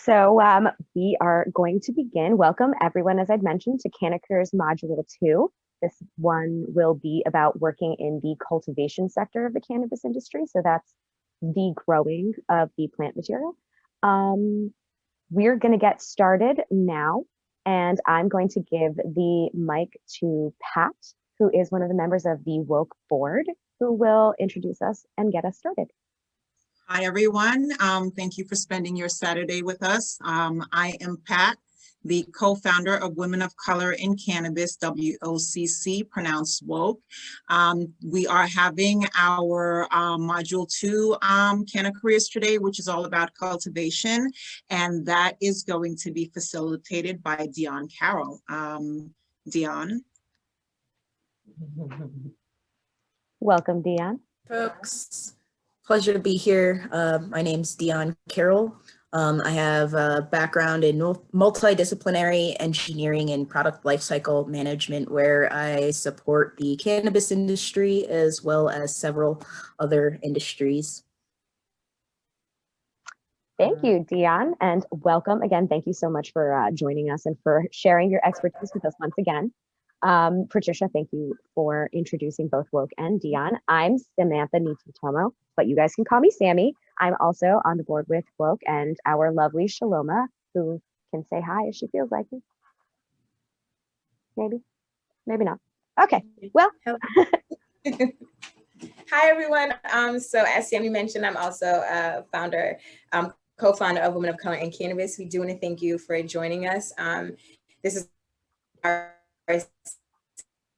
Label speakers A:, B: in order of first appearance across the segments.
A: We are going to begin. Welcome everyone, as I'd mentioned, to CannaCareers Module 2. This one will be about working in the cultivation sector of the cannabis industry. So that's the growing of the plant material. We're going to get started now, and I'm going to give the mic to Pat, who is one of the members of the Woke board, who will introduce us and get us started.
B: Hi, everyone. Thank you for spending your Saturday with us. I am Pat, the co-founder of Women of Color in Cannabis, WOCC, pronounced Woke. We are having our Module 2 CannaCareers today, which is all about cultivation, and that is going to be facilitated by Dionne Carroll. Dionne.
A: Welcome, Dionne.
C: Folks. Pleasure to be here. My name's Dionne Carroll. I have a background in multidisciplinary engineering and product lifecycle management, where I support the cannabis industry as well as several other industries.
A: Thank you, Dionne, and welcome again. Thank you so much for joining us and for sharing your expertise with us once again. Patricia, thank you for introducing both Woke and Dionne. I'm Samantha Nitiutomo, but you guys can call me Sammie. I'm also on the board with Woke and our lovely Shaloma, who can say hi if she feels like it. Maybe not. Okay, well.
D: Hi, everyone. So as Sammie mentioned, I'm also a founder, co-founder of Women of Color in Cannabis. We do want to thank you for joining us. This is our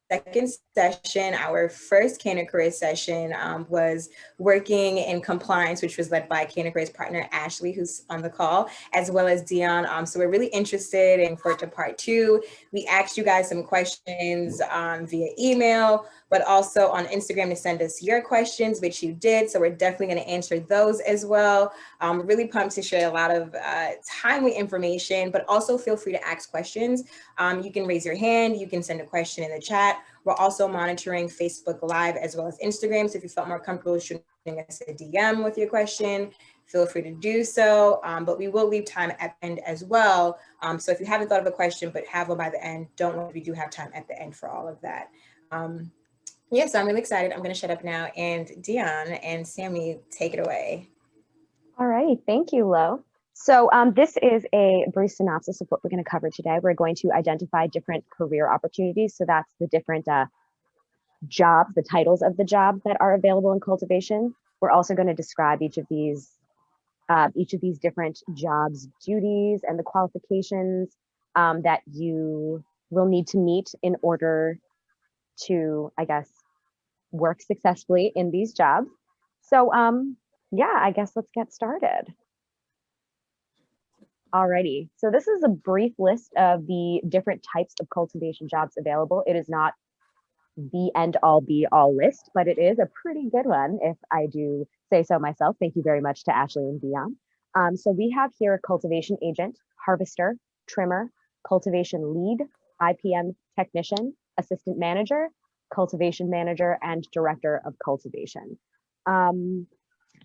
D: second session. Our first CannaCareers session was working in compliance, which was led by CannaCareers partner Ashley, who's on the call, as well as Dionne. So we're really interested in for part 2. We asked you guys some questions via email, but also on Instagram to send us your questions, which you did. So we're definitely going to answer those as well. Really pumped to share a lot of timely information, but also feel free to ask questions. You can raise your hand, you can send a question in the chat. We're also monitoring Facebook Live as well as Instagram. So if you felt more comfortable shooting us a DM with your question, feel free to do so. But we will leave time at the end as well. So if you haven't thought of a question, but have one by the end, don't worry, we do have time at the end for all of that. Yeah, so I'm really excited. I'm going to shut up now. And Dionne and Sammie, take it away.
A: All right. Thank you, Lo. So this is a brief synopsis of what we're going to cover today. We're going to identify different career opportunities. So that's the different jobs, the titles of the jobs that are available in cultivation. We're also going to describe each of these different jobs, duties, and the qualifications that you will need to meet in order to, I guess, work successfully in these jobs. So yeah, I guess let's get started. Alrighty, so this is a brief list of the different types of cultivation jobs available. It is not the end-all be-all list, but it is a pretty good one, if I do say so myself. Thank you very much to Ashley and Dionne. So we have here a cultivation agent, harvester, trimmer, cultivation lead, IPM technician, assistant manager, cultivation manager, and director of cultivation.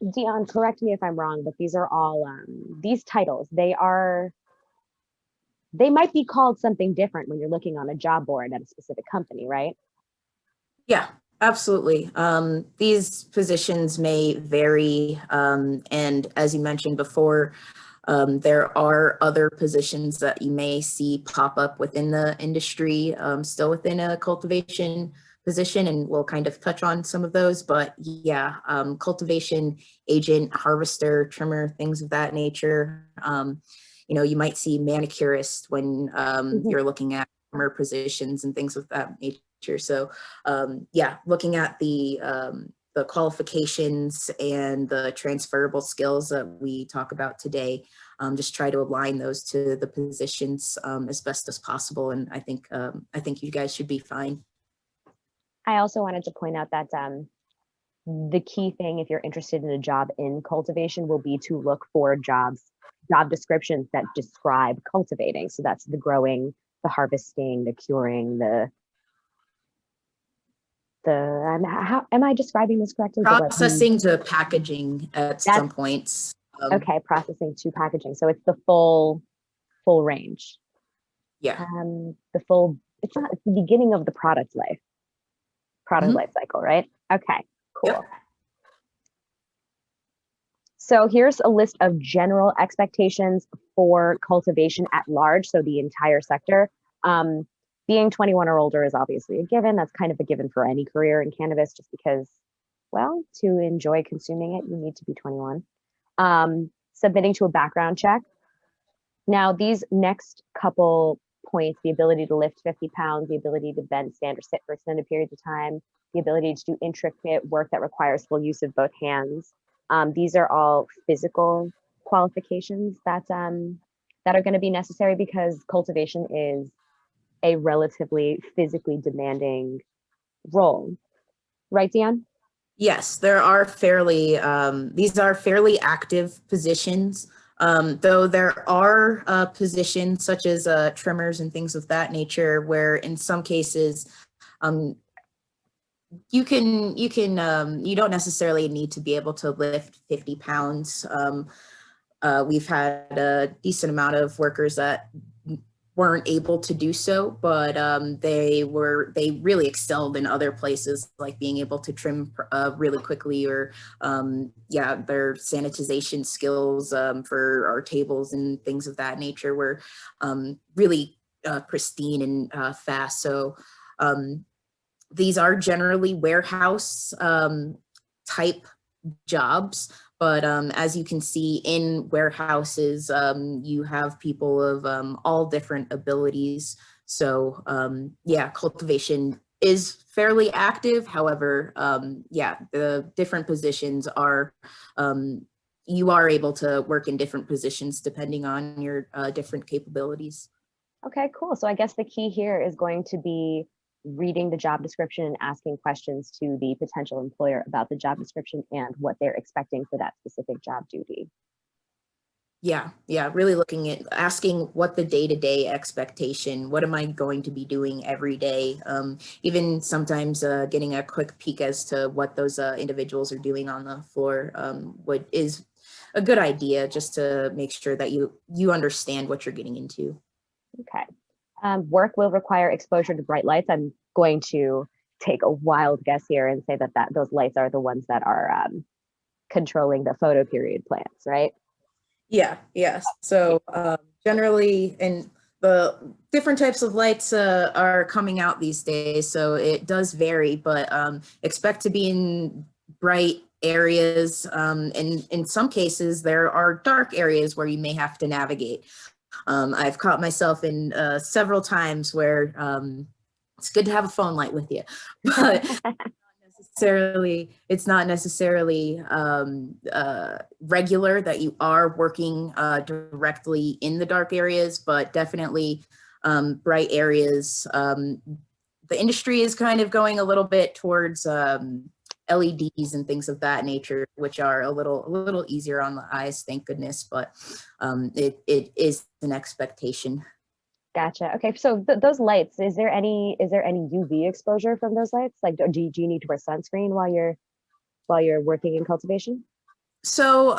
A: Dionne, correct me if I'm wrong, but these are all these titles. They might be called something different when you're looking on a job board at a specific company, right?
C: Yeah, absolutely. These positions may vary, and as you mentioned before, there are other positions that you may see pop up within the industry, still within a cultivation position, and we'll kind of touch on some of those. But yeah, cultivation agent, harvester, trimmer, things of that nature. You know, you might see manicurist when you're looking at trimmer positions and things of that nature. So yeah, looking at the qualifications and the transferable skills that we talk about today, just try to align those to the positions as best as possible. And I think you guys should be fine.
A: I also wanted to point out that the key thing, if you're interested in a job in cultivation, will be to look for job descriptions that describe cultivating. So that's the growing, the harvesting, the curing, am I describing this correctly?
C: Processing to packaging at some points.
A: Okay, processing to packaging. So it's the full range.
C: Yeah.
A: It's the beginning of the product life cycle, right? Okay, cool.
C: Yep.
A: So here's a list of general expectations for cultivation at large, so the entire sector. Being 21 or older is obviously a given. That's kind of a given for any career in cannabis, just because, well, to enjoy consuming it, you need to be 21. Submitting to a background check. Now, these next couple points, the ability to lift 50 pounds, the ability to bend, stand, or sit for extended periods of time, the ability to do intricate work that requires full use of both hands. These are all physical qualifications that are going to be necessary because cultivation is a relatively physically demanding role. Right, Dionne?
C: Yes, there are these are fairly active positions, though there are positions such as trimmers and things of that nature, where in some cases, you don't necessarily need to be able to lift 50 pounds. We've had a decent amount of workers that weren't able to do so, but they really excelled in other places, like being able to trim really quickly, or their sanitization skills for our tables and things of that nature were really pristine and fast. So these are generally warehouse type jobs. But as you can see in warehouses, you have people of all different abilities. So cultivation is fairly active. However, the different positions are, you are able to work in different positions depending on your different capabilities.
A: Okay, cool. So I guess the key here is going to be reading the job description and asking questions to the potential employer about the job description and what they're expecting for that specific job duty.
C: Yeah, really looking at asking what the day-to-day expectation, what am I going to be doing every day? Even sometimes getting a quick peek as to what those individuals are doing on the floor is a good idea, just to make sure that you understand what you're getting into.
A: Okay. Work will require exposure to bright lights. I'm going to take a wild guess here and say that those lights are the ones that are controlling the photo period plants, right?
C: Yeah. So generally, and the different types of lights are coming out these days, so it does vary, but expect to be in bright areas. And in some cases, there are dark areas where you may have to navigate. I've caught myself in several times where it's good to have a phone light with you, but it's not necessarily regular that you are working directly in the dark areas, but definitely bright areas. The industry is kind of going a little bit towards LEDs and things of that nature, which are a little easier on the eyes, thank goodness, but it is an expectation.
A: Gotcha. Okay, so those lights, is there any UV exposure from those lights? Like, do you need to wear sunscreen while you're working in cultivation?
C: So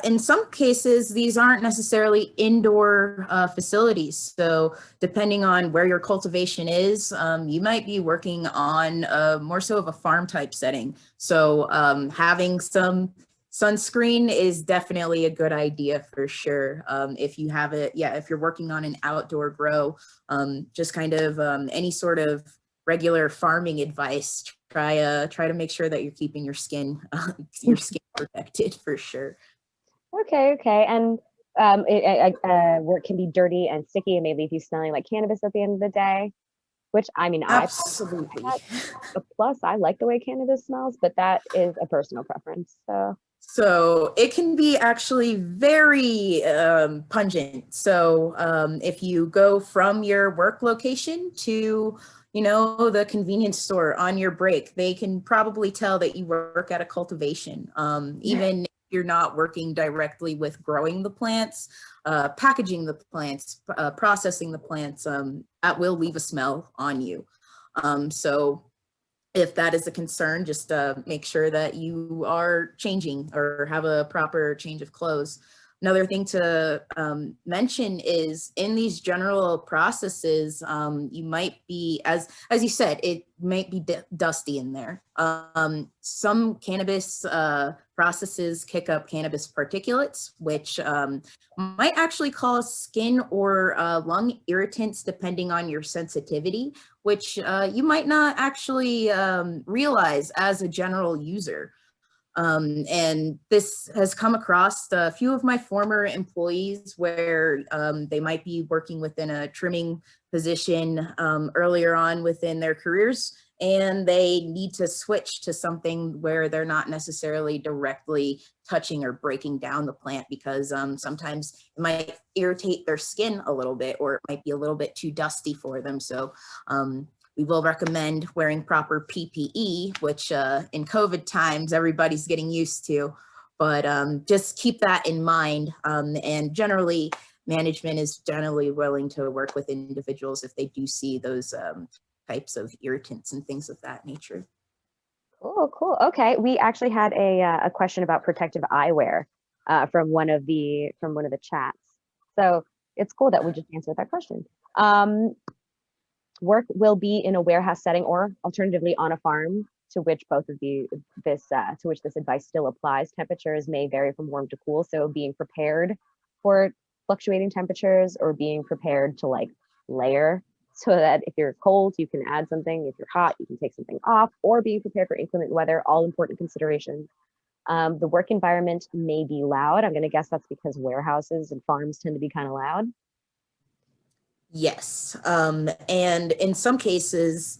C: in some cases, these aren't necessarily indoor facilities. So depending on where your cultivation is, you might be working on more so of a farm type setting. So having some sunscreen is definitely a good idea for sure. If you have it, if you're working on an outdoor grow, just kind of any sort of regular farming advice, try to make sure that you're keeping your skin protected for sure.
A: Okay. And work can be dirty and sticky and may leave you smelling like cannabis at the end of the day, which I mean,
C: Absolutely.
A: a plus, I like the way cannabis smells, but that is a personal preference.
C: So it can be actually very pungent. So if you go from your work location to, the convenience store on your break, they can probably tell that you work at a cultivation. Even if you're not working directly with growing the plants, packaging the plants, processing the plants, that will leave a smell on you. So if that is a concern, just make sure that you are changing or have a proper change of clothes. Another thing to mention is in these general processes, you might be, as you said, it might be dusty in there. Some cannabis processes kick up cannabis particulates, which might actually cause skin or lung irritants depending on your sensitivity, which you might not actually realize as a general user. And this has come across a few of my former employees where they might be working within a trimming position earlier on within their careers, and they need to switch to something where they're not necessarily directly touching or breaking down the plant, because sometimes it might irritate their skin a little bit, or it might be a little bit too dusty for them. So we will recommend wearing proper PPE, which in COVID times, everybody's getting used to, but just keep that in mind. And generally, management is generally willing to work with individuals if they do see those types of irritants and things of that nature.
A: Cool, cool. Okay, we actually had a question about protective eyewear from one of the chats. So it's cool that we just answered that question. Work will be in a warehouse setting or alternatively on a farm, to which this advice still applies. Temperatures may vary from warm to cool, so being prepared for fluctuating temperatures or being prepared to like layer so that if you're cold, you can add something. If you're hot, you can take something off, or being prepared for inclement weather, all important considerations. The work environment may be loud. I'm going to guess that's because warehouses and farms tend to be kind of loud.
C: Yes, and in some cases,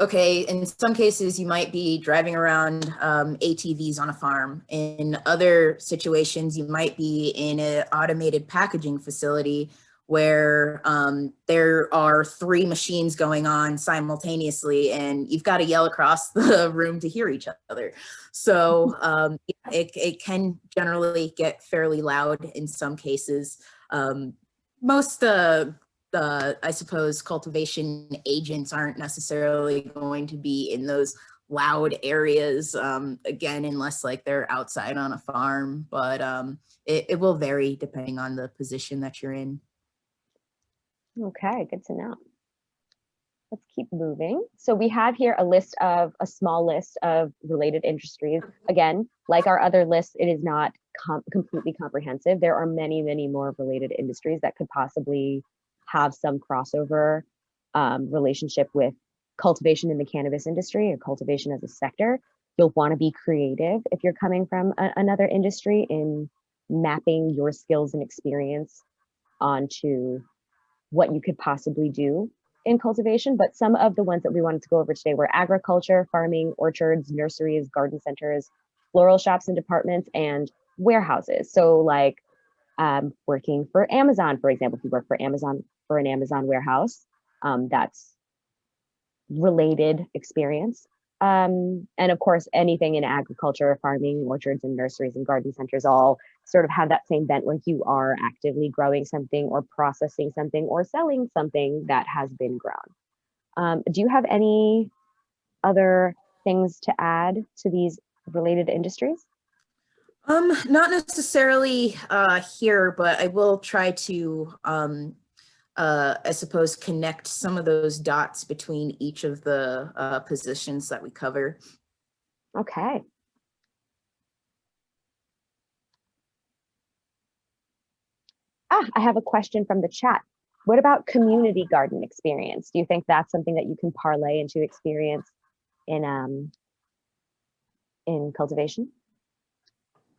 C: you might be driving around ATVs on a farm. In other situations, you might be in an automated packaging facility where there are 3 machines going on simultaneously, and you've got to yell across the room to hear each other. So it can generally get fairly loud in some cases. Most I suppose cultivation agents aren't necessarily going to be in those loud areas, again, unless like they're outside on a farm, but it will vary depending on the position that you're in.
A: Okay, good to know. Let's keep moving. So we have here a small list of related industries. Again, like our other lists, it is not completely comprehensive. There are many, many more related industries that could possibly have some crossover relationship with cultivation in the cannabis industry or cultivation as a sector. You'll want to be creative if you're coming from another industry in mapping your skills and experience onto what you could possibly do in cultivation. But some of the ones that we wanted to go over today were agriculture, farming, orchards, nurseries, garden centers, floral shops and departments, and warehouses. So like working for Amazon, for example, if you work for Amazon, for an Amazon warehouse, that's related experience. And of course, anything in agriculture, farming, orchards, and nurseries and garden centers all sort of have that same bent where you are actively growing something or processing something or selling something that has been grown. Do you have any other things to add to these related industries?
C: Not necessarily here, but I will try to I suppose connect some of those dots between each of the positions that we cover.
A: Okay. I have a question from the chat. What about community garden experience? Do you think that's something that you can parlay into experience in cultivation?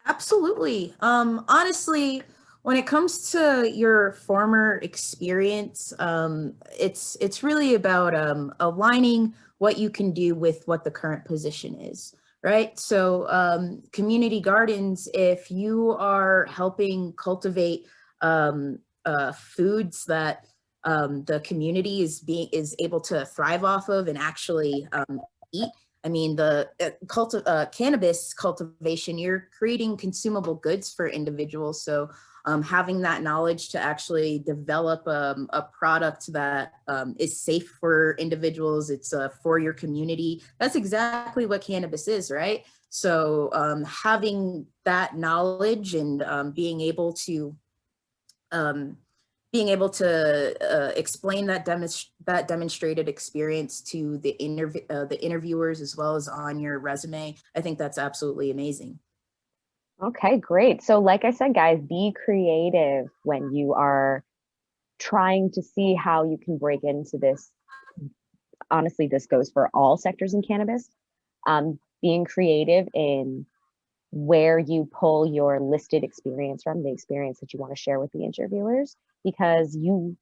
C: Absolutely. Honestly, when it comes to your former experience, it's really about aligning what you can do with what the current position is, right? So community gardens, if you are helping cultivate foods that the community is able to thrive off of and actually eat. I mean, the cannabis cultivation, you're creating consumable goods for individuals. So having that knowledge to actually develop a product that is safe for individuals, it's for your community. That's exactly what cannabis is, right? So having that knowledge and being able to explain that demonstrated experience to the interviewers as well as on your resume, I think that's absolutely amazing.
A: Okay, great. So like I said, guys, be creative when you are trying to see how you can break into this. Honestly, this goes for all sectors in cannabis. Being creative in where you pull your listed experience from, the experience that you want to share with the interviewers, because you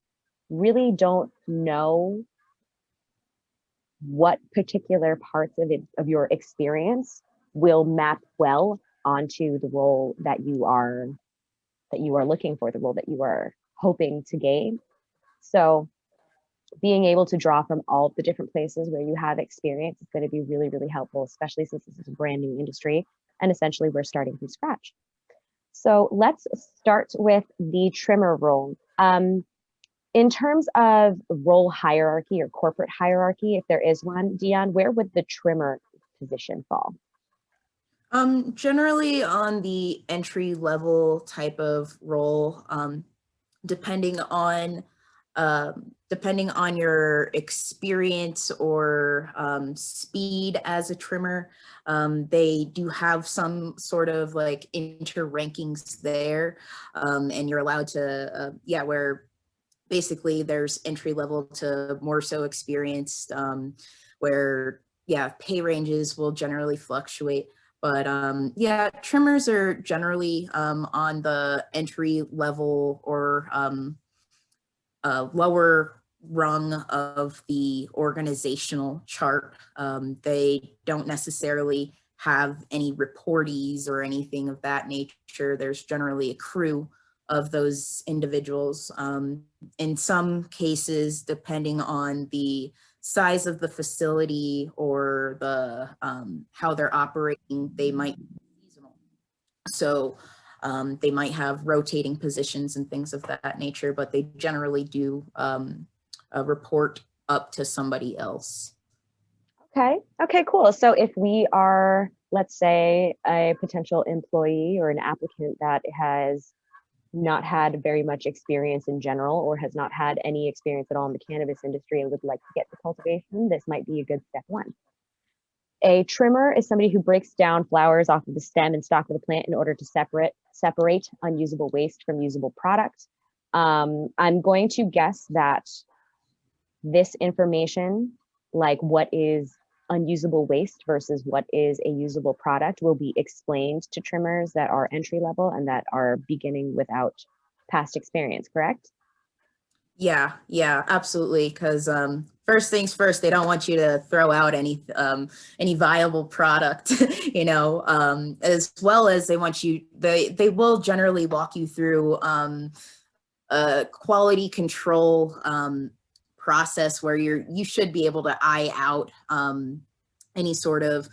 A: really don't know what particular parts of your experience will map well onto the role that you are looking for, the role that you are hoping to gain. So being able to draw from all the different places where you have experience is going to be really, really helpful, especially since this is a brand new industry and essentially we're starting from scratch. So let's start with the trimmer role. In terms of role hierarchy or corporate hierarchy, if there is one, Dionne, where would the trimmer position fall?
C: Generally on the entry level type of role, depending on your experience or speed as a trimmer, they do have some sort of like inter-rankings there, and you're allowed to, where basically there's entry level to more so experienced, where pay ranges will generally fluctuate. But trimmers are generally on the entry level or lower rung of the organizational chart. They don't necessarily have any reportees or anything of that nature. There's generally a crew of those individuals. In some cases, depending on the size of the facility or the how they're operating, they might be seasonal. So they might have rotating positions and things of that nature, but they generally do report up to somebody else.
A: Okay, cool. So if we are, let's say, a potential employee or an applicant that has not had very much experience in general or has not had any experience at all in the cannabis industry and would like to get to cultivation, this might be a good step one. A trimmer is somebody who breaks down flowers off of the stem and stalk of the plant in order to separate unusable waste from usable product. I'm going to guess that this information, like what is unusable waste versus what is a usable product, will be explained to trimmers that are entry level and that are beginning without past experience, correct?
C: Yeah, absolutely. Because first things first, they don't want you to throw out any viable product, as well as they want you. They will generally walk you through a quality control process where you should be able to eye out any sort of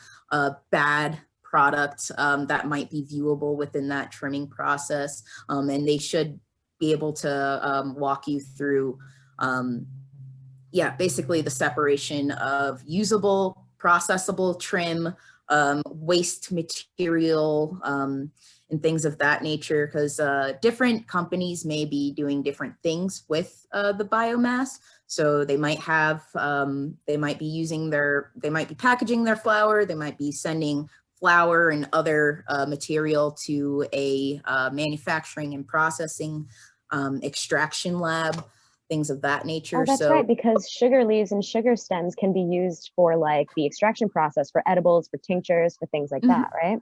C: bad product that might be viewable within that trimming process, and they should be able to walk you through basically the separation of usable, processable trim, waste material, and things of that nature, because different companies may be doing different things with the biomass. So they might have, they might be packaging their flower, they might be sending flour and other material to a manufacturing and processing extraction lab, things of that nature.
A: Oh, that's right, because sugar leaves and sugar stems can be used for like the extraction process for edibles, for tinctures, for things like that, right?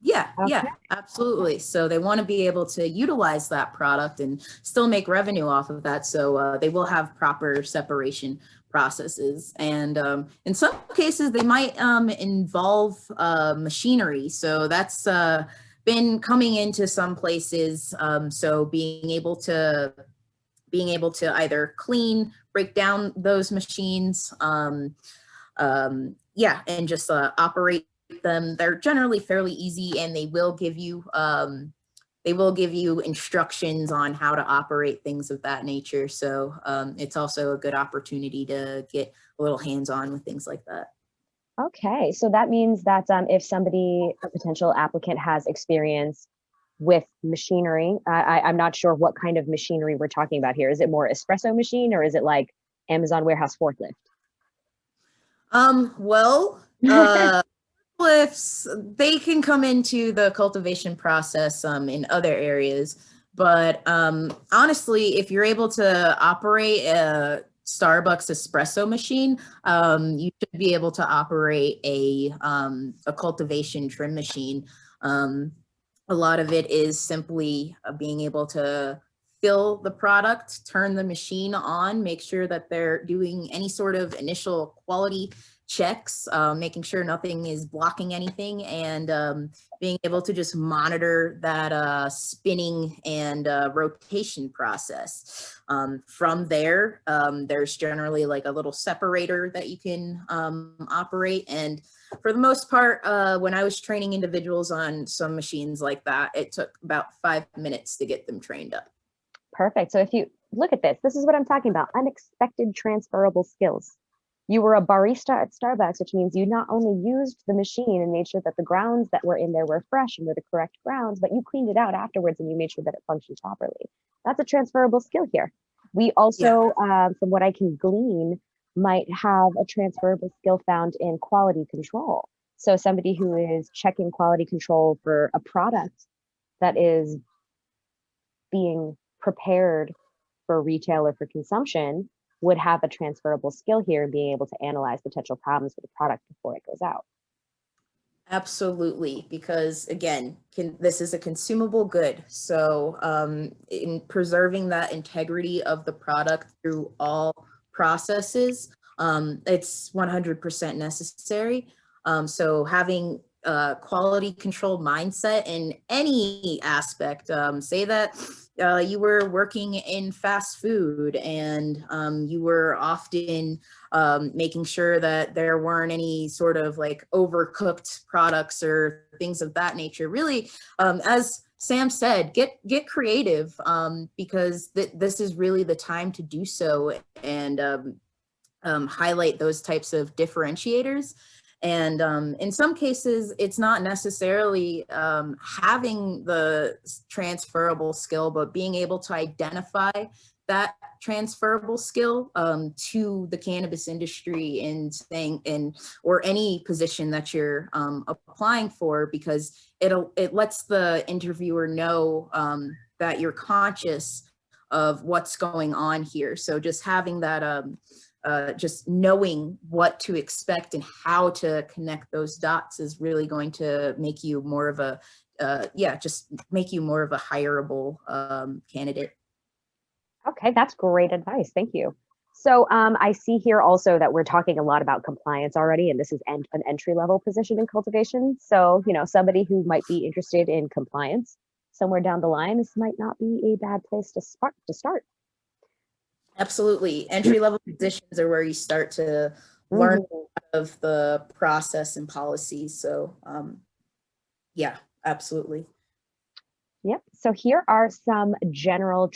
C: Yeah,
A: Okay.
C: yeah, absolutely. So they want to be able to utilize that product and still make revenue off of that. So they will have proper separation processes. And in some cases, they might involve machinery. So that's been coming into some places. So being able to either clean, break down those machines, and just operate them. They're generally fairly easy, and they will give you they will give you instructions on how to operate things of that nature. So it's also a good opportunity to get a little hands-on with things like that.
A: Okay, so that means that if somebody, a potential applicant, has experience with machinery, I'm not sure what kind of machinery we're talking about here. Is it more espresso machine, or is it like Amazon warehouse forklift?
C: Forklifts, they can come into the cultivation process in other areas, but honestly, if you're able to operate a Starbucks espresso machine, you should be able to operate a cultivation trim machine. A lot of it is simply being able to fill the product, turn the machine on, make sure that they're doing any sort of initial quality checks, making sure nothing is blocking anything, and being able to just monitor that spinning and rotation process. From there, there's generally like a little separator that you can operate. And for the most part, when I was training individuals on some machines like that, it took about 5 minutes to get them trained up.
A: Perfect. So if you look at this, this is what I'm talking about, unexpected transferable skills. You were a barista at Starbucks, which means you not only used the machine and made sure that the grounds that were in there were fresh and were the correct grounds, but you cleaned it out afterwards and you made sure that it functioned properly. That's a transferable skill here. We also, from what I can glean, might have a transferable skill found in quality control. So somebody who is checking quality control for a product that is being prepared for retail or for consumption would have a transferable skill here, being able to analyze potential problems with the product before it goes out.
C: Absolutely, because again, this is a consumable good. So in preserving that integrity of the product through all processes, it's 100% necessary. So having a quality control mindset in any aspect, say that you were working in fast food and you were often making sure that there weren't any sort of like overcooked products or things of that nature. Really, as Sam said, get creative, because this is really the time to do so and highlight those types of differentiators. And in some cases, it's not necessarily having the transferable skill, but being able to identify that transferable skill to the cannabis industry and saying, or any position that you're applying for, because it lets the interviewer know that you're conscious of what's going on here. So just having that just knowing what to expect and how to connect those dots is really going to make you more of a, just make you more of a hireable candidate.
A: Okay, that's great advice. Thank you. So I see here also that we're talking a lot about compliance already, and this is an entry-level position in cultivation. So, you know, somebody who might be interested in compliance somewhere down the line, this might not be a bad place to start.
C: Absolutely. Entry-level positions are where you start to learn of the process and policies. So yeah, absolutely.
A: Yep. So here are some general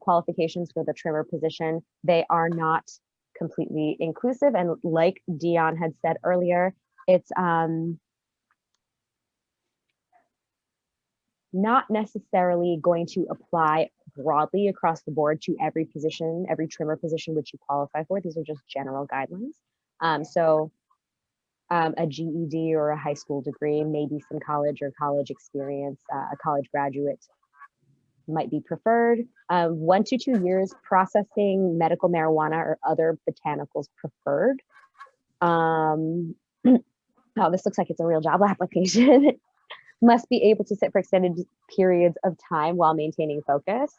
A: qualifications for the trimmer position. They are not completely inclusive. And like Dionne had said earlier, it's not necessarily going to apply broadly across the board to every position, every trimmer position which you qualify for. These are just general guidelines. A GED or a high school degree, maybe some college or college experience, a college graduate might be preferred. 1 to 2 years processing medical marijuana or other botanicals preferred. Oh, this looks like it's a real job application. Must be able to sit for extended periods of time while maintaining focus.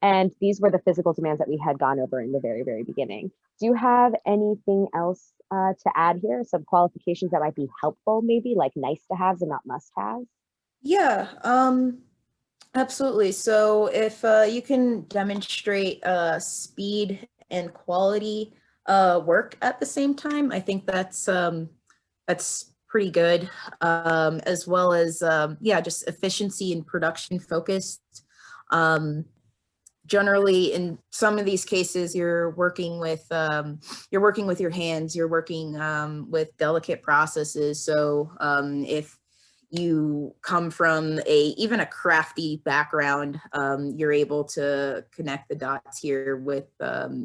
A: And these were the physical demands that we had gone over in the very, very beginning. Do you have anything else to add here? Some qualifications that might be helpful, maybe like nice to haves and not must haves?
C: Yeah, absolutely. So if you can demonstrate speed and quality work at the same time, I think that's pretty good, as well as, yeah, just efficiency and production focused. Generally, in some of these cases, you're working with your hands, you're working with delicate processes. So if you come from even a crafty background, you're able to connect the dots here with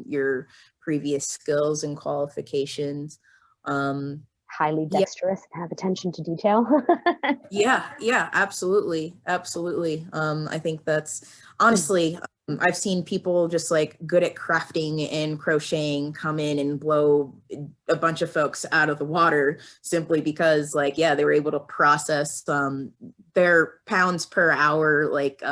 C: your previous skills and qualifications.
A: Highly dexterous and have attention to detail.
C: Yeah, absolutely. I think that's honestly, I've seen people just like good at crafting and crocheting come in and blow a bunch of folks out of the water simply because, like, yeah, they were able to process their pounds per hour, like,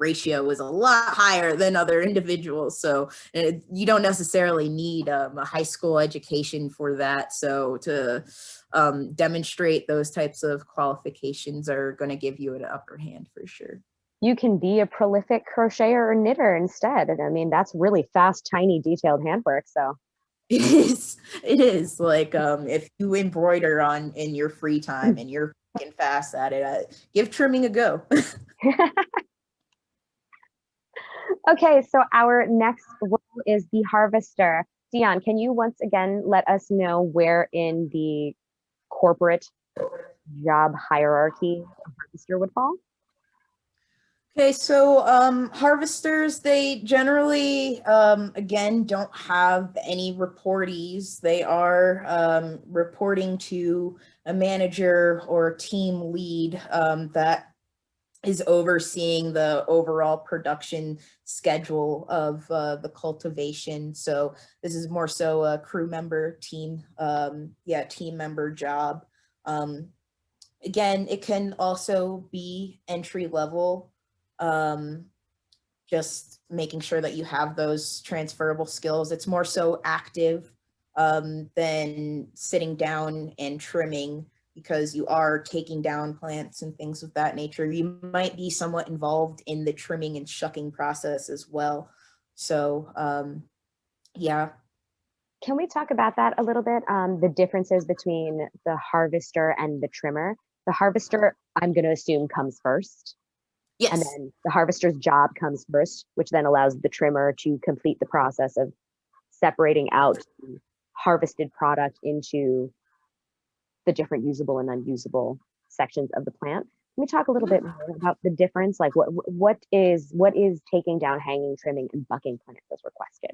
C: ratio was a lot higher than other individuals. So you don't necessarily need a high school education for that. So to demonstrate those types of qualifications are going to give you an upper hand for sure.
A: You can be a prolific crocheter or knitter instead. And I mean, that's really fast, tiny, detailed handwork. So
C: it is like, if you embroider in your free time and you're fucking fast at it, give trimming a go.
A: Okay, so our next role is the harvester. Dionne, can you once again let us know where in the corporate job hierarchy a harvester would fall?
C: Okay, so harvesters, they generally, again, don't have any reportees. They are reporting to a manager or team lead that is overseeing the overall production schedule of the cultivation. So this is more so a crew member team member job. Again, it can also be entry level, just making sure that you have those transferable skills. It's more so active than sitting down and trimming, because you are taking down plants and things of that nature. You might be somewhat involved in the trimming and shucking process as well. So yeah.
A: Can we talk about that a little bit? The differences between the harvester and the trimmer. The harvester, I'm going to assume, comes first.
C: Yes.
A: And then the harvester's job comes first, which then allows the trimmer to complete the process of separating out the harvested product into the different usable and unusable sections of the plant. Let me talk a little bit more about the difference. Like what is taking down, hanging, trimming, and bucking plants as requested?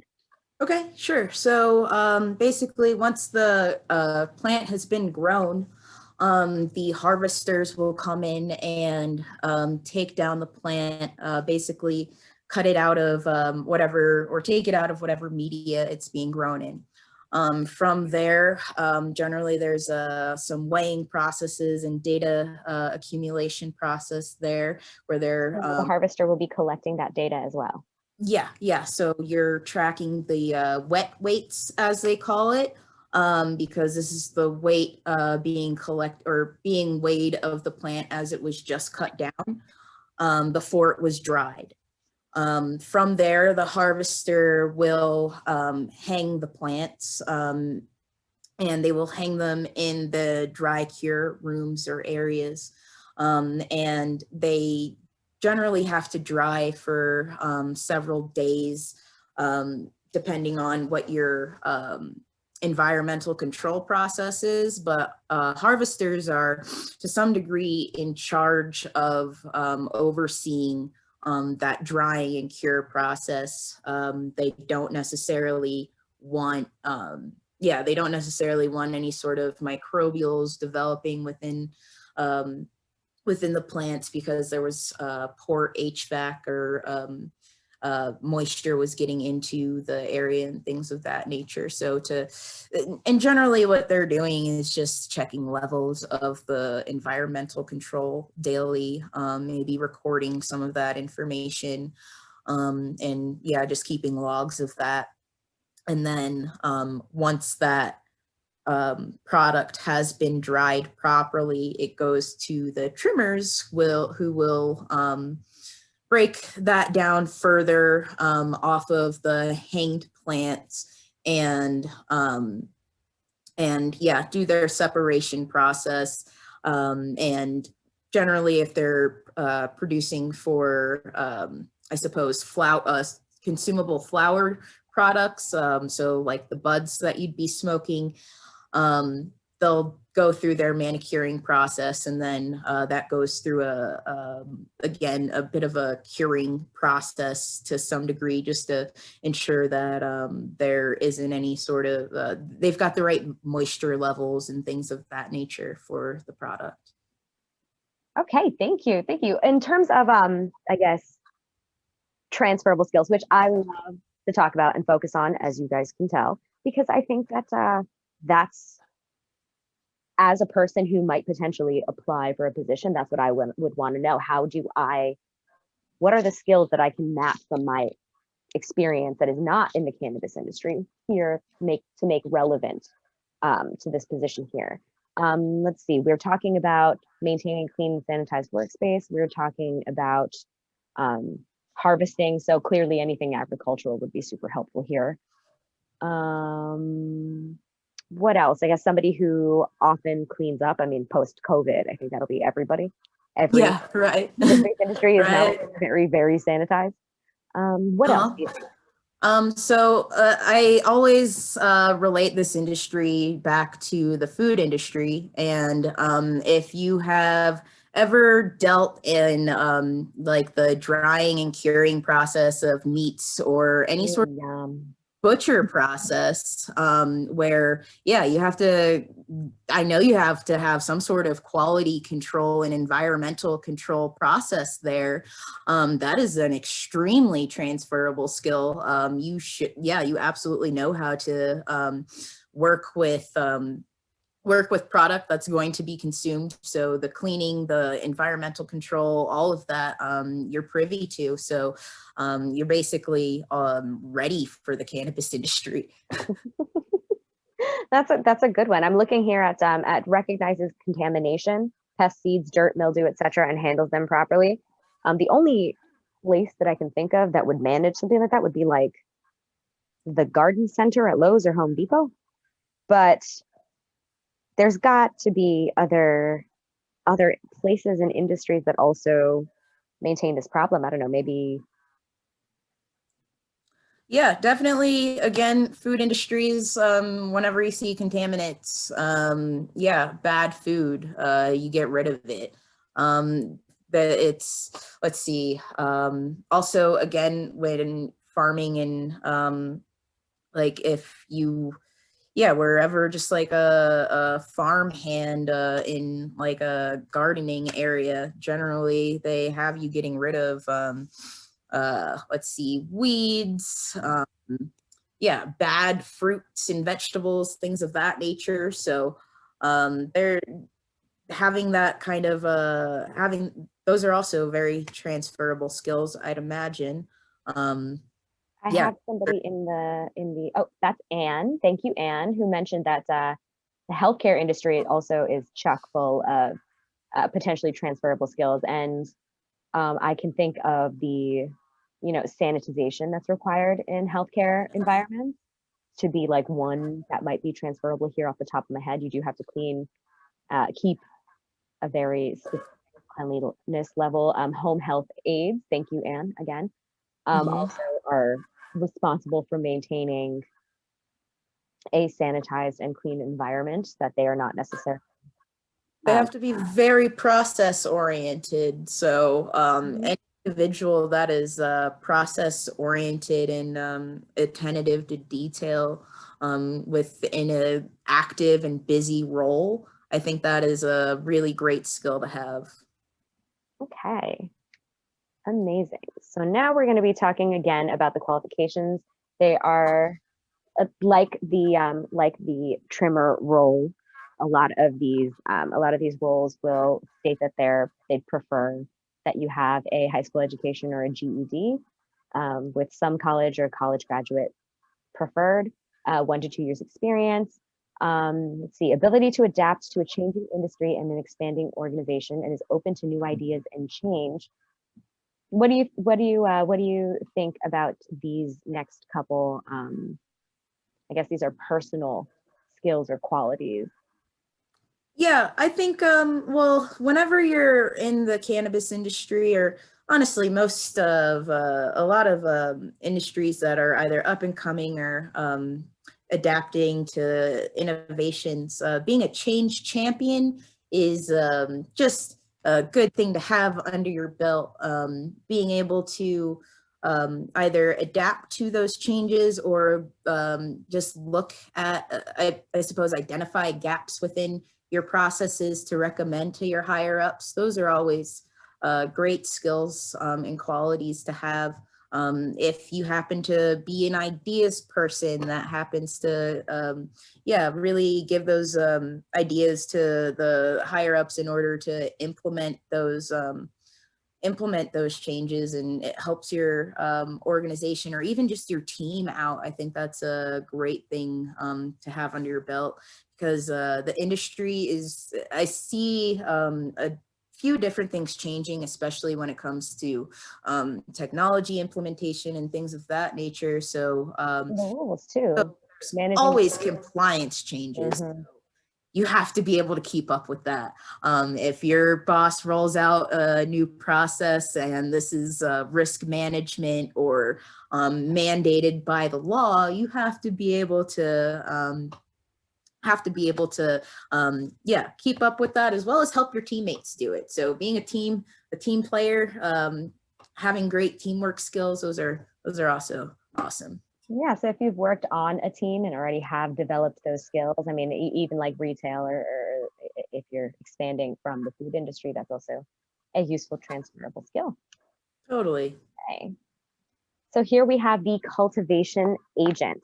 C: Okay, sure. So basically, once the plant has been grown, the harvesters will come in and take down the plant, basically cut it out of take it out of whatever media it's being grown in. From there, generally there's some weighing processes and data accumulation process there where they're
A: the harvester will be collecting that data as well.
C: Yeah. So you're tracking the wet weights, as they call it, because this is the weight being weighed of the plant as it was just cut down before it was dried. From there, the harvester will hang the plants, and they will hang them in the dry cure rooms or areas, and they generally have to dry for several days, depending on what your environmental control process is. But harvesters are to some degree in charge of overseeing that drying and cure process. They don't necessarily want any sort of microbials developing within the plants, because there was poor HVAC or moisture was getting into the area and things of that nature. And generally what they're doing is just checking levels of the environmental control daily, maybe recording some of that information, and yeah, just keeping logs of that. And then once that product has been dried properly, it goes to the trimmers who will break that down further off of the hanged plants and and yeah, do their separation process. And generally, if they're producing for, I suppose, consumable flower products, so like the buds that you'd be smoking, they'll go through their manicuring process, and then that goes through again, a bit of a curing process to some degree, just to ensure that there isn't any sort of, they've got the right moisture levels and things of that nature for the product.
A: Okay, thank you. Thank you. In terms of, I guess, transferable skills, which I love to talk about and focus on, as you guys can tell, because I think that that's, as a person who might potentially apply for a position, that's what I would want to know. What are the skills that I can map from my experience that is not in the cannabis industry here to make relevant to this position here? Let's see, we're talking about maintaining clean and sanitized workspace. We're talking about harvesting. So clearly anything agricultural would be super helpful here. What else? I guess somebody who often cleans up. I mean, post-COVID, I think that'll be everybody.
C: Yeah, right.
A: The industry is
C: Right.
A: now very, very sanitized. What else?
C: So I always relate this industry back to the food industry. And if you have ever dealt in like the drying and curing process of meats or any sort of butcher process, where, yeah, I know you have to have some sort of quality control and environmental control process there. That is an extremely transferable skill. You absolutely know how to work with product that's going to be consumed. So the cleaning, the environmental control, all of that, you're privy to. So you're basically ready for the cannabis industry.
A: That's a good one. I'm looking here at recognizes contamination, pest, seeds, dirt, mildew, etc., and handles them properly. The only place that I can think of that would manage something like that would be like the garden center at Lowe's or Home Depot. But there's got to be other places and industries that also maintain this problem. I don't know, maybe.
C: Yeah, definitely. Again, food industries, whenever you see contaminants, yeah, bad food, you get rid of it. Let's see, also, again, when farming and like if you, yeah, wherever, just like a farm hand in like a gardening area, generally they have you getting rid of, let's see, weeds, yeah, bad fruits and vegetables, things of that nature. So they're having that kind of, those are also very transferable skills, I'd imagine.
A: I have somebody in the, oh, that's Anne. Thank you, Anne, who mentioned that the healthcare industry also is chock full of potentially transferable skills. And I can think of the, sanitization that's required in healthcare environments to be like one that might be transferable here off the top of my head. You do have to keep a very specific cleanliness level. Home health aides, thank you, Anne, again. Also are responsible for maintaining a sanitized and clean environment that they are not necessarily.
C: They have to be very process oriented. So any individual that is process oriented and attentive to detail within an active and busy role, I think that is a really great skill to have.
A: Okay. Amazing. So now we're going to be talking again about the qualifications. They are like the trimmer role. A lot of these roles will state that they'd prefer that you have a high school education or a GED, with some college or college graduate preferred, 1 to 2 years experience. Let's see, ability to adapt to a changing industry and an expanding organization, and is open to new ideas and change. What do you think about these next couple? I guess these are personal skills or qualities?
C: Yeah, I think, well, whenever you're in the cannabis industry, or honestly, most of a lot of industries that are either up and coming or adapting to innovations, being a change champion is just a good thing to have under your belt. Being able to either adapt to those changes or just look at, I suppose, identify gaps within your processes to recommend to your higher ups. Those are always great skills and qualities to have. If you happen to be an ideas person that happens to, yeah, really give those ideas to the higher ups in order to implement those changes, and it helps your organization or even just your team out. I think that's a great thing to have under your belt, because the industry is, I see a few different things changing, especially when it comes to technology implementation and things of that nature. So
A: The rules too.
C: there's
A: Managing
C: always compliance changes. You have to be able to keep up with that. If your boss rolls out a new process and this is risk management or mandated by the law, you have to be able to yeah, keep up with that, as well as help your teammates do it. So being a team player, having great teamwork skills, those are also awesome.
A: Yeah, so if you've worked on a team and already have developed those skills, I mean, even like retail, or if you're expanding from the food industry, that's also a useful transferable skill.
C: Totally.
A: Okay. So here we have the cultivation agent,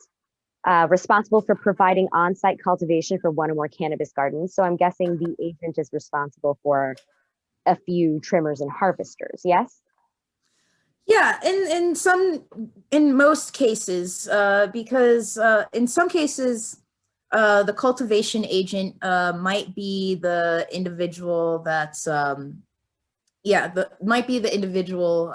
A: responsible for providing on-site cultivation for one or more cannabis gardens. So I'm guessing the agent is responsible for a few trimmers and harvesters, yes?
C: Yeah, in most cases, because in some cases, the cultivation agent might be the individual that's might be the individual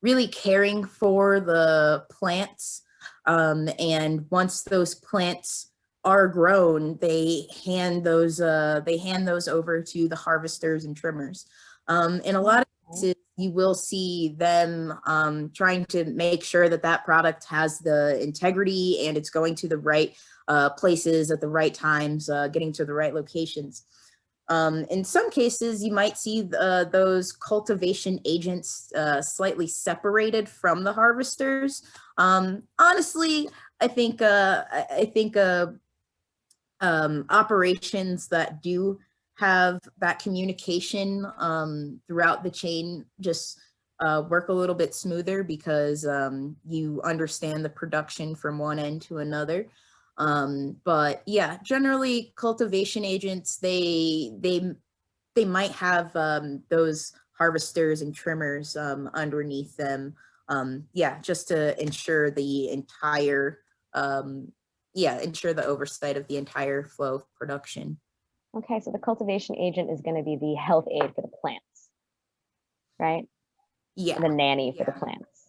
C: really caring for the plants, and once those plants are grown, they hand those over to the harvesters and trimmers. In a lot of cases, you will see them trying to make sure that that product has the integrity and it's going to the right places at the right times, getting to the right locations. In some cases, you might see those cultivation agents slightly separated from the harvesters. Honestly, I think operations that do have that communication throughout the chain just work a little bit smoother, because you understand the production from one end to another. But yeah, generally cultivation agents, they might have those harvesters and trimmers underneath them. Yeah, just to ensure the entire ensure the oversight of the entire flow of production.
A: Okay, so the cultivation agent is going to be the health aide for the plants, right?
C: Yeah.
A: The nanny for the plants.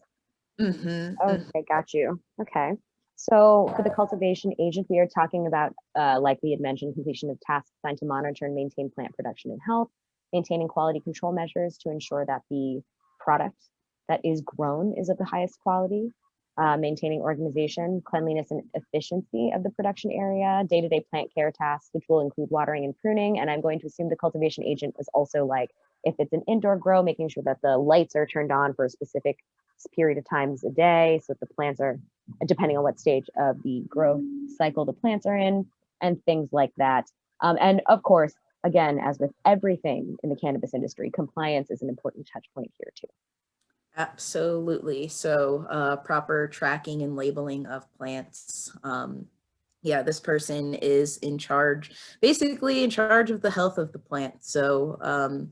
C: Mm-hmm.
A: Okay, got you. Okay. So for the cultivation agent, we are talking about, like we had mentioned, completion of tasks assigned to monitor and maintain plant production and health, maintaining quality control measures to ensure that the product that is grown is of the highest quality, maintaining organization, cleanliness, and efficiency of the production area, day-to-day plant care tasks, which will include watering and pruning. And I'm going to assume the cultivation agent is also, like, if it's an indoor grow, making sure that the lights are turned on for a specific period of times a day, so that the plants are, depending on what stage of the growth cycle the plants are in, and things like that. And of course, again, as with everything in the cannabis industry, compliance is an important touch point here too.
C: Absolutely. So proper tracking and labeling of plants. Yeah, this person is basically in charge of the health of the plant. So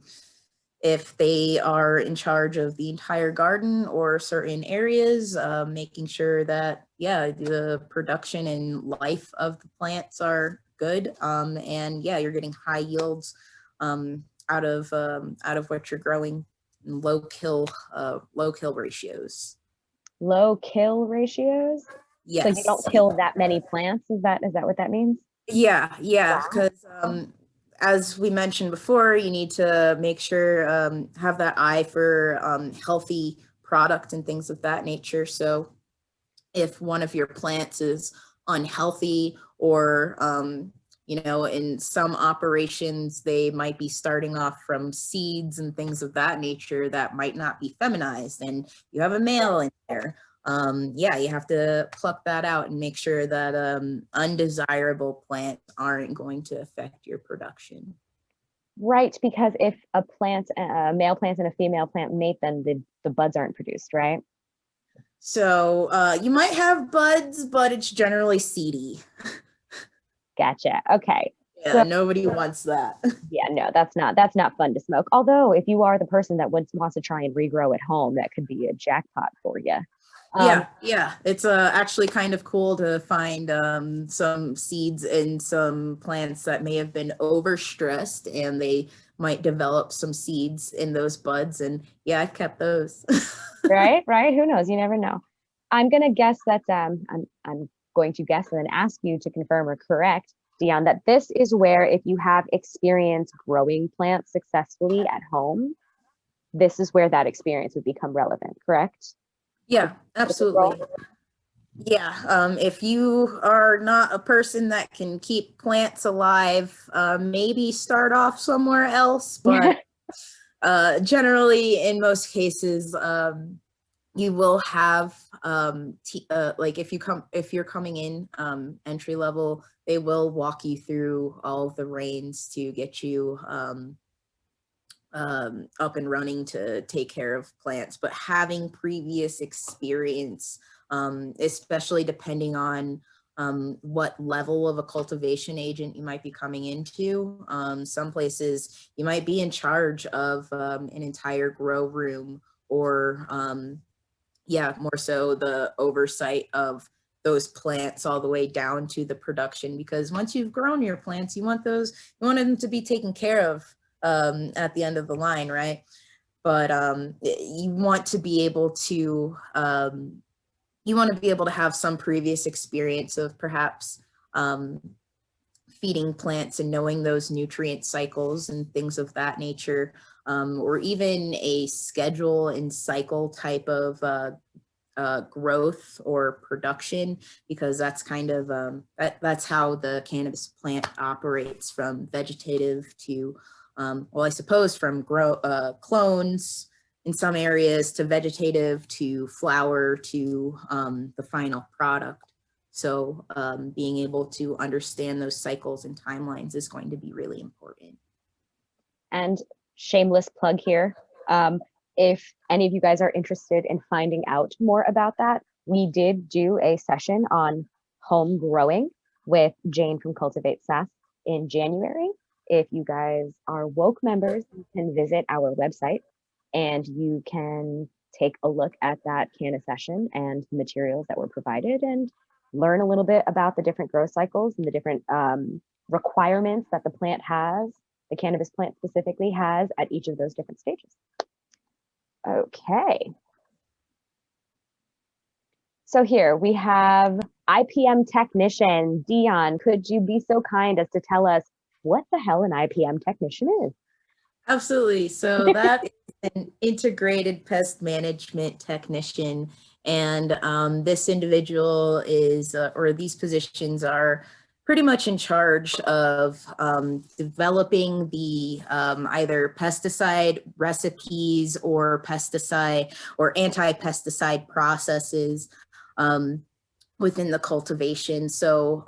C: if they are in charge of the entire garden or certain areas, making sure that, yeah, the production and life of the plants are good. And yeah, you're getting high yields out of what you're growing. Low kill ratios.
A: Low kill ratios?
C: Yes.
A: So you don't kill that many plants? Is that what that means?
C: Yeah, because as we mentioned before, you need to make sure have that eye for healthy product and things of that nature. So if one of your plants is unhealthy or you know, in some operations they might be starting off from seeds and things of that nature that might not be feminized, and you have a male in there, yeah, you have to pluck that out and make sure that undesirable plants aren't going to affect your production.
A: Right, because if a male plant and a female plant mate, then the buds aren't produced, right?
C: So you might have buds, but it's generally seedy.
A: Gotcha. Okay.
C: Yeah,
A: So,
C: nobody wants that.
A: yeah, no, that's not fun to smoke. Although, if you are the person that wants to try and regrow at home, that could be a jackpot for you.
C: Yeah, it's actually kind of cool to find some seeds in some plants that may have been overstressed, and they might develop some seeds in those buds. And yeah, I've kept those.
A: Right. Who knows? You never know. I'm gonna guess that I'm going to guess and then ask you to confirm or correct, Dionne, that this is where if you have experience growing plants successfully at home, this is where that experience would become relevant, correct?
C: Yeah, absolutely. Yeah, if you are not a person that can keep plants alive, maybe start off somewhere else, but generally in most cases, you will have like if you're coming in entry level, they will walk you through all of the reins to get you up and running to take care of plants. But having previous experience, especially depending on what level of a cultivation agent you might be coming into. Some places you might be in charge of an entire grow room, or yeah, more so the oversight of those plants all the way down to the production, because once you've grown your plants, you want them to be taken care of at the end of the line, right? But you want to be able to have some previous experience of perhaps feeding plants and knowing those nutrient cycles and things of that nature, or even a schedule and cycle type of growth or production, because that's kind of that's how the cannabis plant operates, from vegetative to well, I suppose from clones in some areas, to vegetative, to flower, to the final product. So being able to understand those cycles and timelines is going to be really important.
A: And shameless plug here. If any of you guys are interested in finding out more about that, we did do a session on home growing with Jane from Cultivate SAS in January. If you guys are woke members, you can visit our website and you can take a look at that Canna session and the materials that were provided and learn a little bit about the different growth cycles and the different requirements that the plant has, the cannabis plant specifically has at each of those different stages. Okay. So here we have IPM technician. Dionne, could you be so kind as to tell us what the hell an IPM technician is?
C: Absolutely. So that is an integrated pest management technician. And this individual is, or these positions are pretty much in charge of developing the either pesticide recipes or pesticide or anti-pesticide processes within the cultivation. So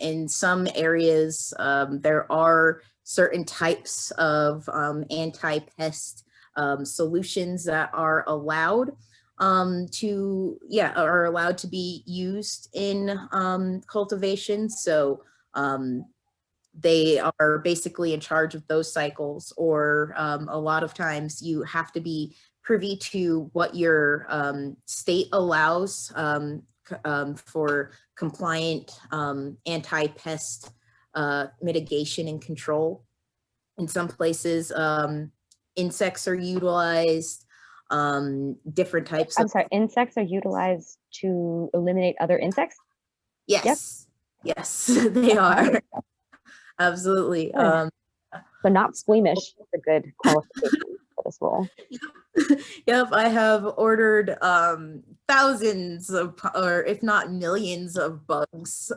C: in some areas, there are certain types of anti-pest solutions that are allowed to be used in cultivation. So they are basically in charge of those cycles, or a lot of times you have to be privy to what your state allows for compliant anti-pest mitigation and control. In some places, insects are utilized, different types
A: I'm sorry, insects are utilized to eliminate other insects?
C: Yes. Yes, they are. Absolutely.
A: Good. So not squeamish is a good qualification for this role.
C: Yep, I have ordered thousands of, or if not millions of bugs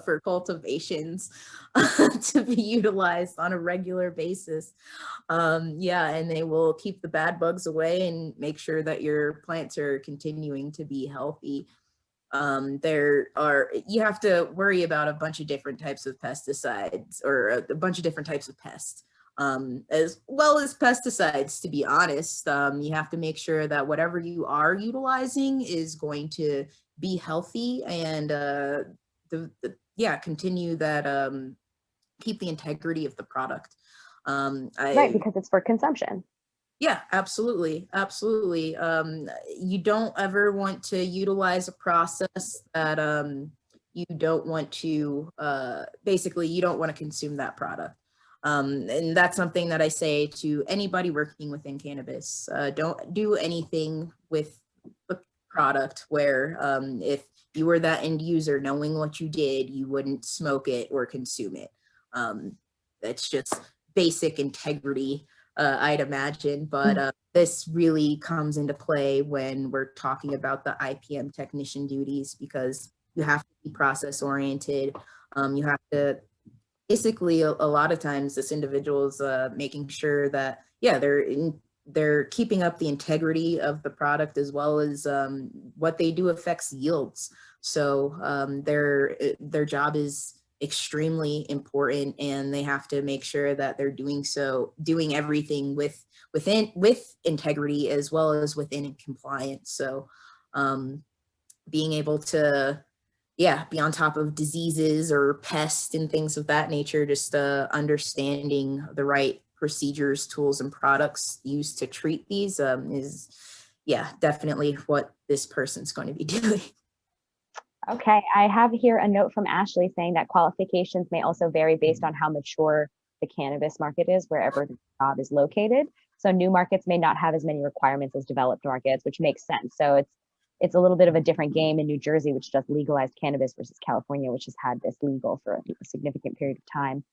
C: for cultivations to be utilized on a regular basis. Yeah, and they will keep the bad bugs away and make sure that your plants are continuing to be healthy. You have to worry about a bunch of different types of pesticides, or a bunch of different types of pests, as well as pesticides, to be honest. You have to make sure that whatever you are utilizing is going to be healthy and continue that, keep the integrity of the product.
A: Right, because it's for consumption.
C: Yeah, absolutely. Absolutely. You don't ever want to utilize a process that you don't want to, basically, you don't want to consume that product. And that's something that I say to anybody working within cannabis. Don't do anything with the product where if you were that end user, knowing what you did, you wouldn't smoke it or consume it. That's just basic integrity, I'd imagine, but this really comes into play when we're talking about the IPM technician duties, because you have to be process oriented. You have to basically, a lot of times this individual's making sure that, yeah, they're keeping up the integrity of the product, as well as what they do affects yields. So their job is extremely important, and they have to make sure that they're doing everything with integrity, as well as within compliance. So being able to be on top of diseases or pests and things of that nature, just understanding the right procedures, tools, and products used to treat these is definitely what this person's going to be doing.
A: Okay, I have here a note from Ashley saying that qualifications may also vary based on how mature the cannabis market is wherever the job is located. So new markets may not have as many requirements as developed markets, which makes sense. So it's a little bit of a different game in New Jersey, which just legalized cannabis, versus California, which has had this legal for a significant period of time.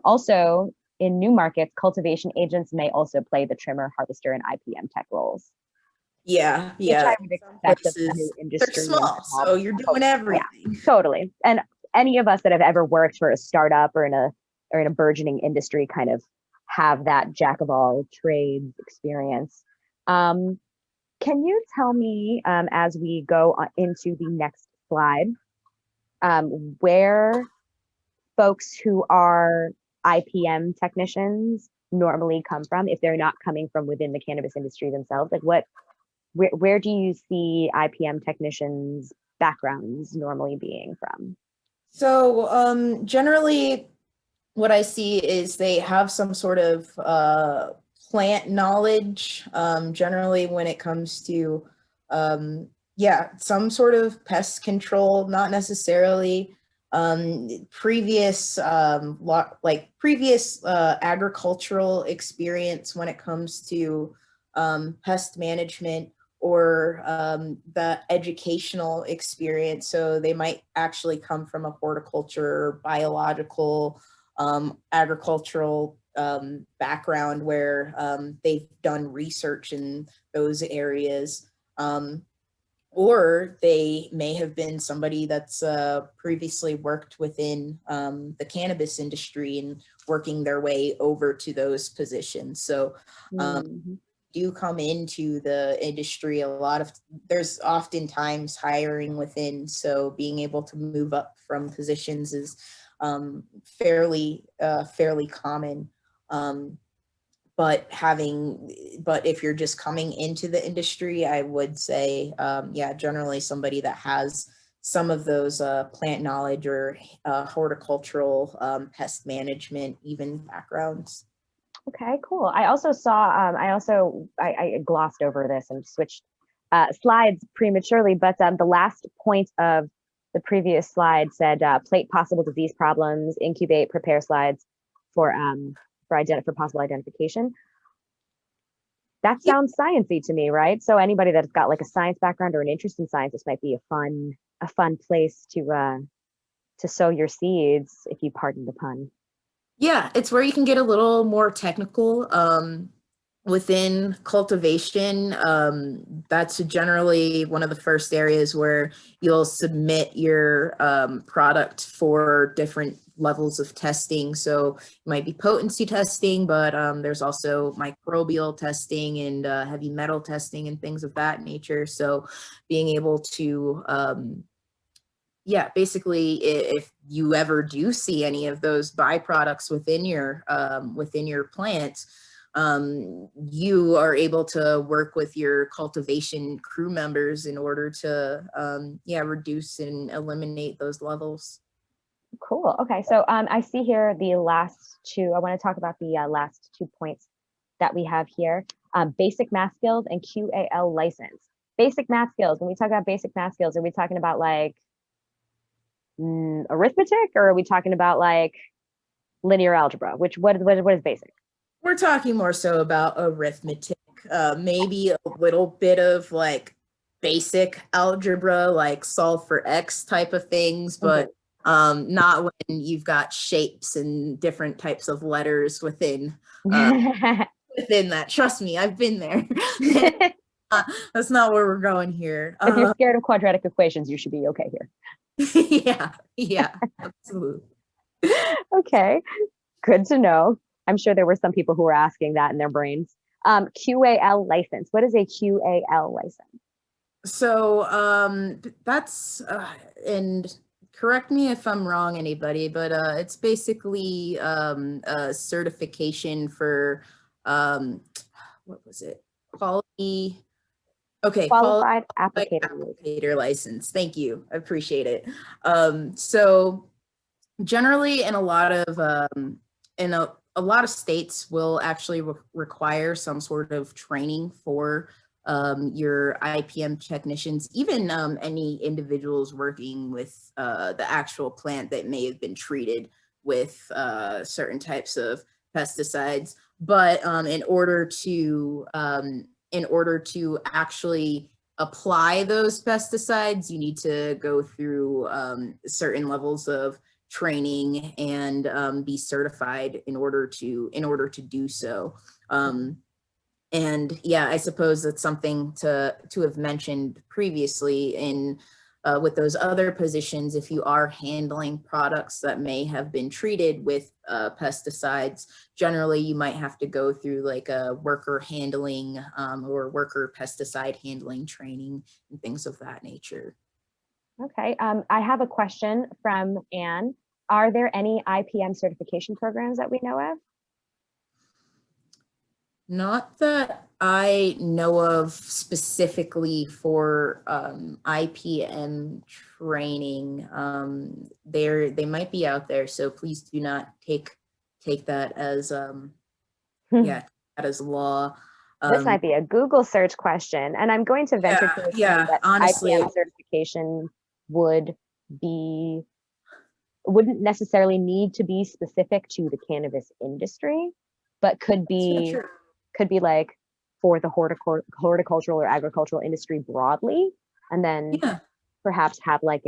A: Also, in new markets, cultivation agents may also play the trimmer, harvester, and IPM tech roles.
C: Yeah.
A: Which I would expect of the new industry.
C: They're small, so you're doing everything.
A: Yeah, totally. And any of us that have ever worked for a startup or in a burgeoning industry kind of have that jack of all trades experience. Can you tell me, as we go into the next slide, where folks who are IPM technicians normally come from, if they're not coming from within the cannabis industry themselves? Like where do you see IPM technicians' backgrounds normally being from?
C: So generally, what I see is they have some sort of plant knowledge, generally when it comes to, some sort of pest control, not necessarily previous agricultural experience when it comes to pest management, or the educational experience. So they might actually come from a horticulture, biological, agricultural background, where they've done research in those areas. Or they may have been somebody that's previously worked within the cannabis industry and working their way over to those positions. So do come into the industry, there's oftentimes hiring within, so being able to move up from positions is fairly common. But if you're just coming into the industry, I would say, generally somebody that has some of those plant knowledge or horticultural, pest management, even backgrounds.
A: Okay, cool. I also saw, I glossed over this and switched slides prematurely, but the last point of the previous slide said plate possible disease problems, incubate, prepare slides for possible identification. That sounds sciencey to me, right? So anybody that's got like a science background or an interest in science, this might be a fun place to to sow your seeds, if you pardon the pun.
C: Yeah, it's where you can get a little more technical. Within cultivation, that's generally one of the first areas where you'll submit your product for different levels of testing. So it might be potency testing, but there's also microbial testing and heavy metal testing and things of that nature. So being able to yeah, basically, if you ever do see any of those byproducts within your plant, you are able to work with your cultivation crew members in order to, yeah, reduce and eliminate those levels.
A: Cool. Okay. So I see here the last two. I want to talk about the last 2 points that we have here. Basic math skills and QAL license. Basic math skills. When we talk about basic math skills, are we talking about like arithmetic, or are we talking about like linear algebra? What is basic?
C: We're talking more so about arithmetic, maybe a little bit of like basic algebra, like solve for X type of things, but not when you've got shapes and different types of letters within within that. Trust me, I've been there. That's not where we're going here.
A: If you're scared of quadratic equations, you should be okay here.
C: Yeah, absolutely.
A: Okay, good to know. I'm sure there were some people who were asking that in their brains. QAL license. What is a QAL license?
C: So that's and correct me if I'm wrong, anybody, but it's basically a certification for what was it? Quality. Okay,
A: Qualified applicator
C: license. Thank you. I appreciate it. So generally in a lot of a lot of states will actually require some sort of training for your IPM technicians, even any individuals working with the actual plant that may have been treated with certain types of pesticides. But in order to actually apply those pesticides, you need to go through certain levels of training and be certified in order to do so. And yeah, I suppose that's something to have mentioned previously in with those other positions. If you are handling products that may have been treated with pesticides, generally you might have to go through like a worker handling or worker pesticide handling training and things of that nature.
A: Okay, I have a question from Anne. Are there any IPM certification programs that we know of?
C: Not that I know of specifically for IPM training. They might be out there, so please do not take that as yeah, that as law.
A: This might be a Google search question, and I'm going to venture to assume that
C: honestly,
A: IPM certification wouldn't necessarily need to be specific to the cannabis industry, but could be like for the horticultural or agricultural industry broadly, and then perhaps have like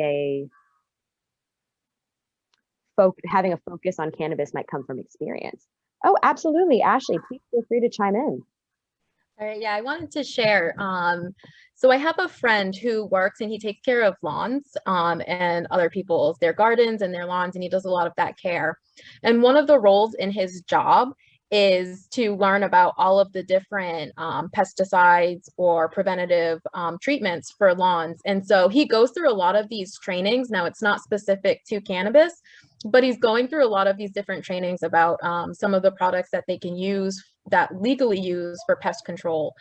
A: having a focus on cannabis might come from experience. Oh, absolutely. Ashley, please feel free to chime in.
E: All right, yeah, I wanted to share. So I have a friend who works and he takes care of lawns and other people's, their gardens and their lawns, and he does a lot of that care. And one of the roles in his job is to learn about all of the different pesticides or preventative treatments for lawns. And so he goes through a lot of these trainings. Now, it's not specific to cannabis, but he's going through a lot of these different trainings about some of the products that they can use, that legally use for pest control.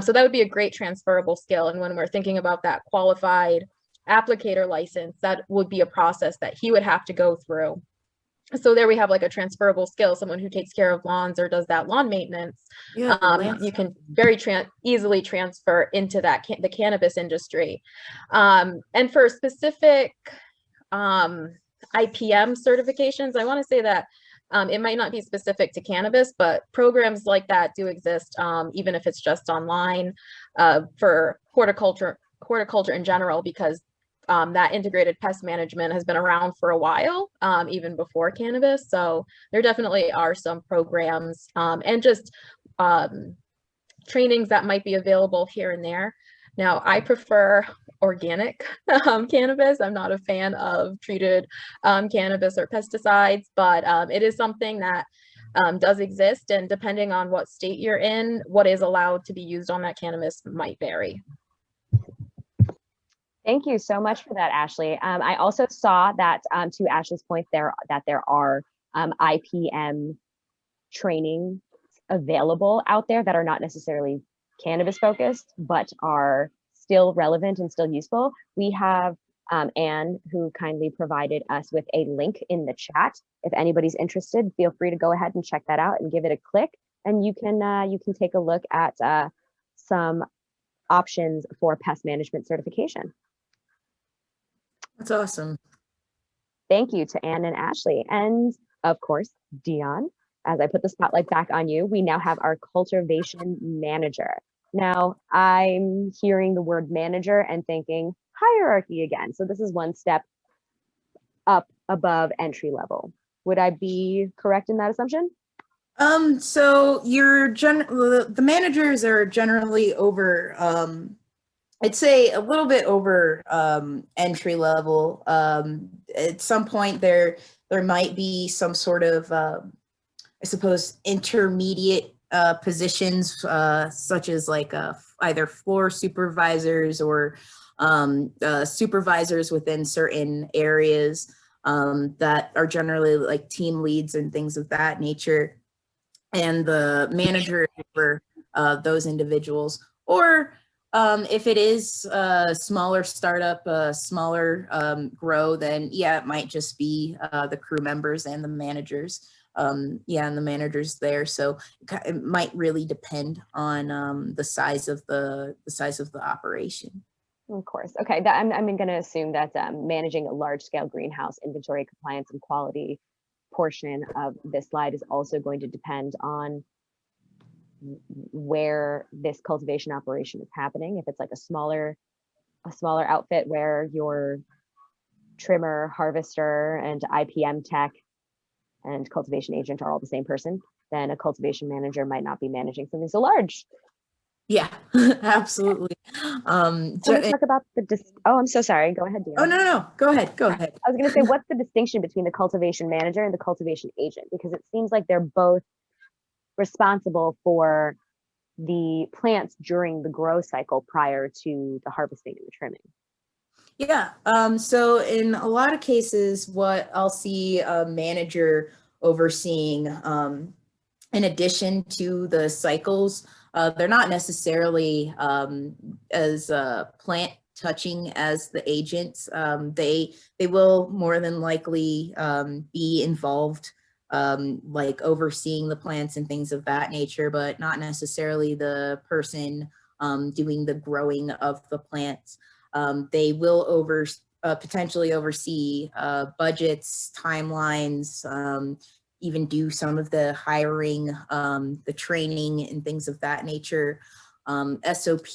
E: So that would be a great transferable skill. And when we're thinking about that qualified applicator license, that would be a process that he would have to go through. So there we have like a transferable skill, someone who takes care of lawns or does that lawn maintenance. You can very easily transfer into that the cannabis industry. And for specific IPM certifications, I want to say that it might not be specific to cannabis, but programs like that do exist, even if it's just online for horticulture in general, because that integrated pest management has been around for a while, even before cannabis. So there definitely are some programs and just trainings that might be available here and there. Now, I prefer organic cannabis. I'm not a fan of treated cannabis or pesticides, but it is something that does exist. And depending on what state you're in, what is allowed to be used on that cannabis might vary.
A: Thank you so much for that, Ashley. I also saw that, to Ashley's point, there are IPM training available out there that are not necessarily cannabis focused, but are still relevant and still useful. We have Anne, who kindly provided us with a link in the chat. If anybody's interested, feel free to go ahead and check that out and give it a click. And you can take a look at some options for pest management certification.
C: That's awesome.
A: Thank you to Anne and Ashley. And of course, Dionne, as I put the spotlight back on you, we now have our cultivation manager. Now, I'm hearing the word manager and thinking hierarchy again. So this is one step up above entry level. Would I be correct in that assumption?
C: So the managers are generally over, I'd say a little bit over entry level. At some point there might be some sort of, I suppose, intermediate positions, such as like either floor supervisors or supervisors within certain areas that are generally like team leads and things of that nature. And the manager for those individuals, or if it is a smaller startup, a smaller grow, then yeah, it might just be the crew members and the managers. And the managers there. So it might really depend on the size of the operation.
A: Of course. Okay. I'm going to assume that managing a large scale greenhouse inventory compliance and quality portion of this slide is also going to depend on where this cultivation operation is happening. If it's like a smaller outfit where your trimmer, harvester, and IPM tech and cultivation agent are all the same person, then a cultivation manager might not be managing something so large.
C: Yeah, absolutely.
A: Can we talk about oh, I'm so sorry. Go ahead, Dionne.
C: Oh, no. Go ahead.
A: I was going to say, what's the distinction between the cultivation manager and the cultivation agent? Because it seems like they're both responsible for the plants during the grow cycle prior to the harvesting and the trimming.
C: Yeah, so in a lot of cases, what I'll see a manager overseeing, in addition to the cycles, they're not necessarily as plant touching as the agents. They will more than likely be involved, like overseeing the plants and things of that nature, but not necessarily the person doing the growing of the plants. They will potentially oversee budgets, timelines, even do some of the hiring, the training and things of that nature, SOP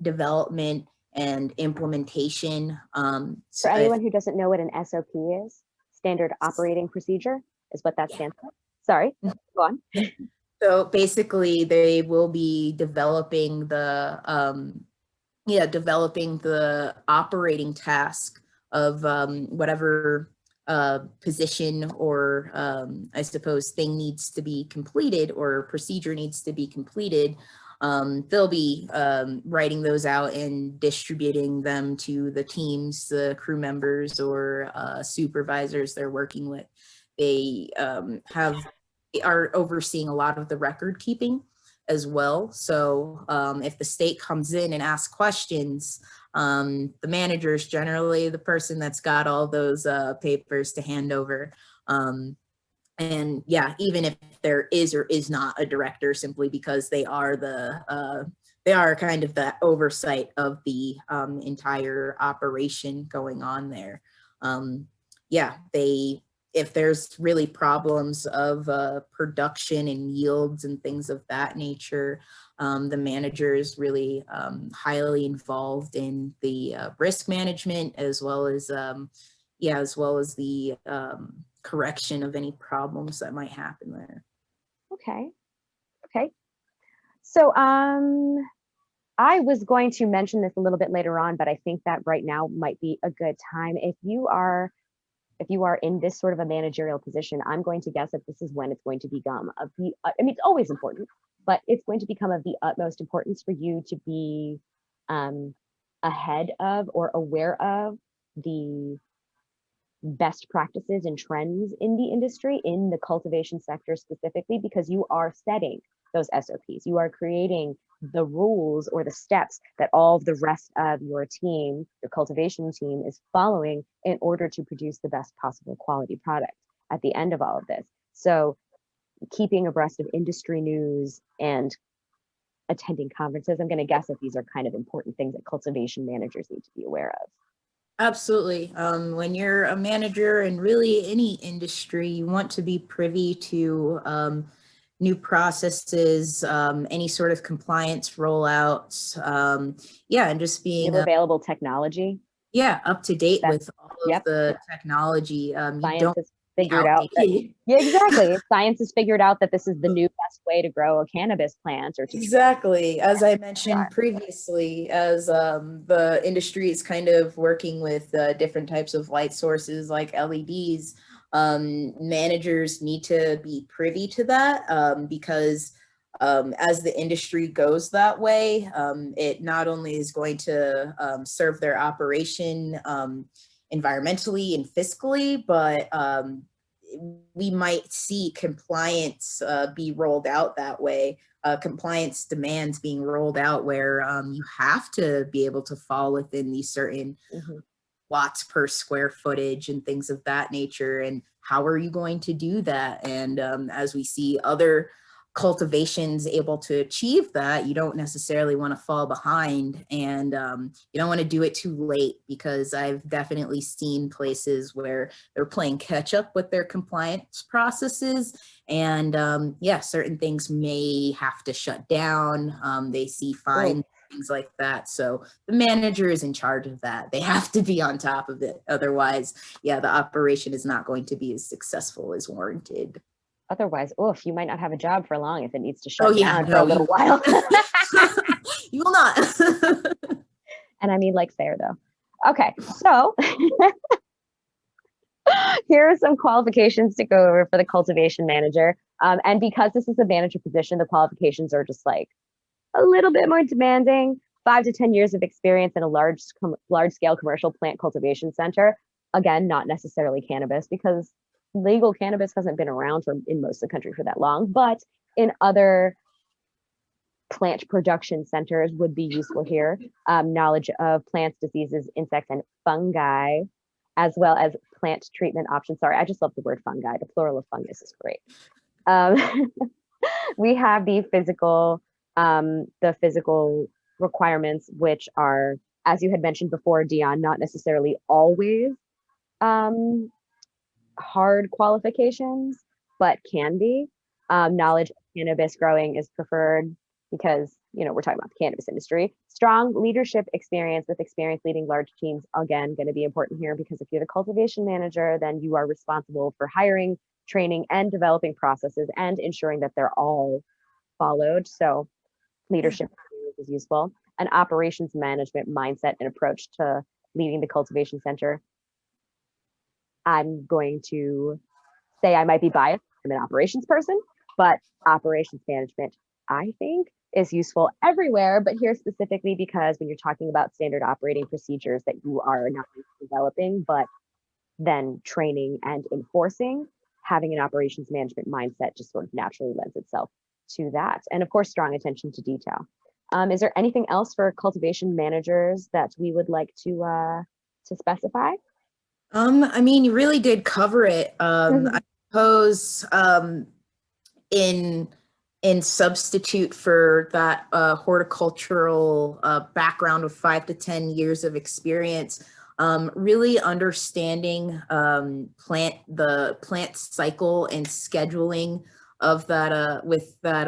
C: development and implementation.
A: For anyone who doesn't know what an SOP is, standard operating procedure is what that stands for. Sorry, go on.
C: So basically they will be developing the operating task of whatever position or I suppose thing needs to be completed or procedure needs to be completed. They'll be writing those out and distributing them to the teams, the crew members or supervisors they're working with. They are overseeing a lot of the record keeping as well. So if the state comes in and asks questions, the manager is generally the person that's got all those papers to hand over. And yeah, even if there is or is not a director, simply because they are kind of the oversight of the entire operation going on there. Yeah, they if there's really problems of production and yields and things of that nature, the manager is really highly involved in the risk management, as well as the correction of any problems that might happen there.
A: Okay. Okay. So I was going to mention this a little bit later on, but I think that right now might be a good time. If you are in this sort of a managerial position, I'm going to guess that this is when it's going to become of the, I mean, it's always important, but it's going to become of the utmost importance for you to be ahead of or aware of the best practices and trends in the industry, in the cultivation sector specifically, because you are setting those SOPs. You are creating the rules or the steps that all of the rest of your team, your cultivation team, is following in order to produce the best possible quality product at the end of all of this. So keeping abreast of industry news and attending conferences, I'm going to guess that these are kind of important things that cultivation managers need to be aware of.
C: Absolutely. When you're a manager in really any industry, you want to be privy to new processes, any sort of compliance rollouts, and just being
A: available technology.
C: Up to date with all of the technology.
A: Science has figured out that, exactly. Science has figured out that this is the new best way to grow a cannabis plant, or to
C: exactly, as I mentioned previously, as the industry is kind of working with different types of light sources like LEDs. Managers need to be privy to that because as the industry goes that way, it not only is going to serve their operation environmentally and fiscally, but we might see compliance be rolled out that way, compliance demands being rolled out where you have to be able to fall within these certain watts per square footage and things of that nature. And how are you going to do that? And as we see other cultivations able to achieve that, you don't necessarily want to fall behind, and you don't want to do it too late, because I've definitely seen places where they're playing catch up with their compliance processes, and certain things may have to shut down. They see fines, things like that. So the manager is in charge of that. They have to be on top of it. Otherwise, the operation is not going to be as successul as warranted.
A: Otherwise, you might not have a job for long if it needs to shut down for a little while.
C: You will not.
A: And I mean, like, fair though. Okay, so here are some qualifications to go over for the cultivation manager. And because this is a manager position, the qualifications are just like a little bit more demanding. 5 to 10 years of experience in a large scale commercial plant cultivation center. Again, not necessarily cannabis, because legal cannabis hasn't been around in most of the country for that long, but in other plant production centers would be useful here. Knowledge of plants, diseases, insects, and fungi, as well as plant treatment options. Sorry, I just love the word fungi. The plural of fungus is great. We have the physical requirements, which are, as you had mentioned before, Dionne, not necessarily always hard qualifications, but can be. Knowledge of cannabis growing is preferred because, we're talking about the cannabis industry. Strong leadership experience with experience leading large teams, again, going to be important here, because if you're the cultivation manager, then you are responsible for hiring, training, and developing processes and ensuring that they're all followed. So leadership is useful. An operations management mindset and approach to leading the cultivation center. I'm going to say I might be biased. I'm an operations person, but operations management, I think, is useful everywhere, but here specifically because when you're talking about standard operating procedures that you are not developing, but then training and enforcing, having an operations management mindset just sort of naturally lends itself to that. And of course, strong attention to detail. Is there anything else for cultivation managers that we would like to specify?
C: I mean, you really did cover it. I suppose in substitute for that horticultural background of 5 to 10 years of experience, really understanding the plant cycle and scheduling of that with that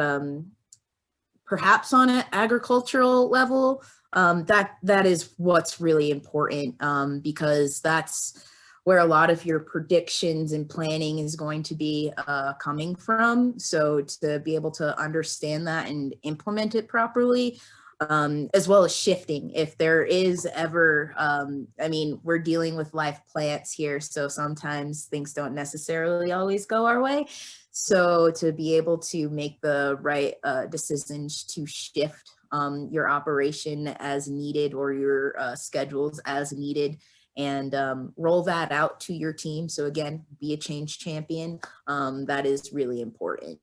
C: perhaps on an agricultural level, that is what's really important, because that's where a lot of your predictions and planning is going to be coming from. So to be able to understand that and implement it properly, as well as shifting if there is ever, I mean, we're dealing with live plants here, so sometimes things don't necessarily always go our way. So to be able to make the right decisions to shift your operation as needed, or your schedules as needed, and roll that out to your team. So again, be a change champion. That is really important.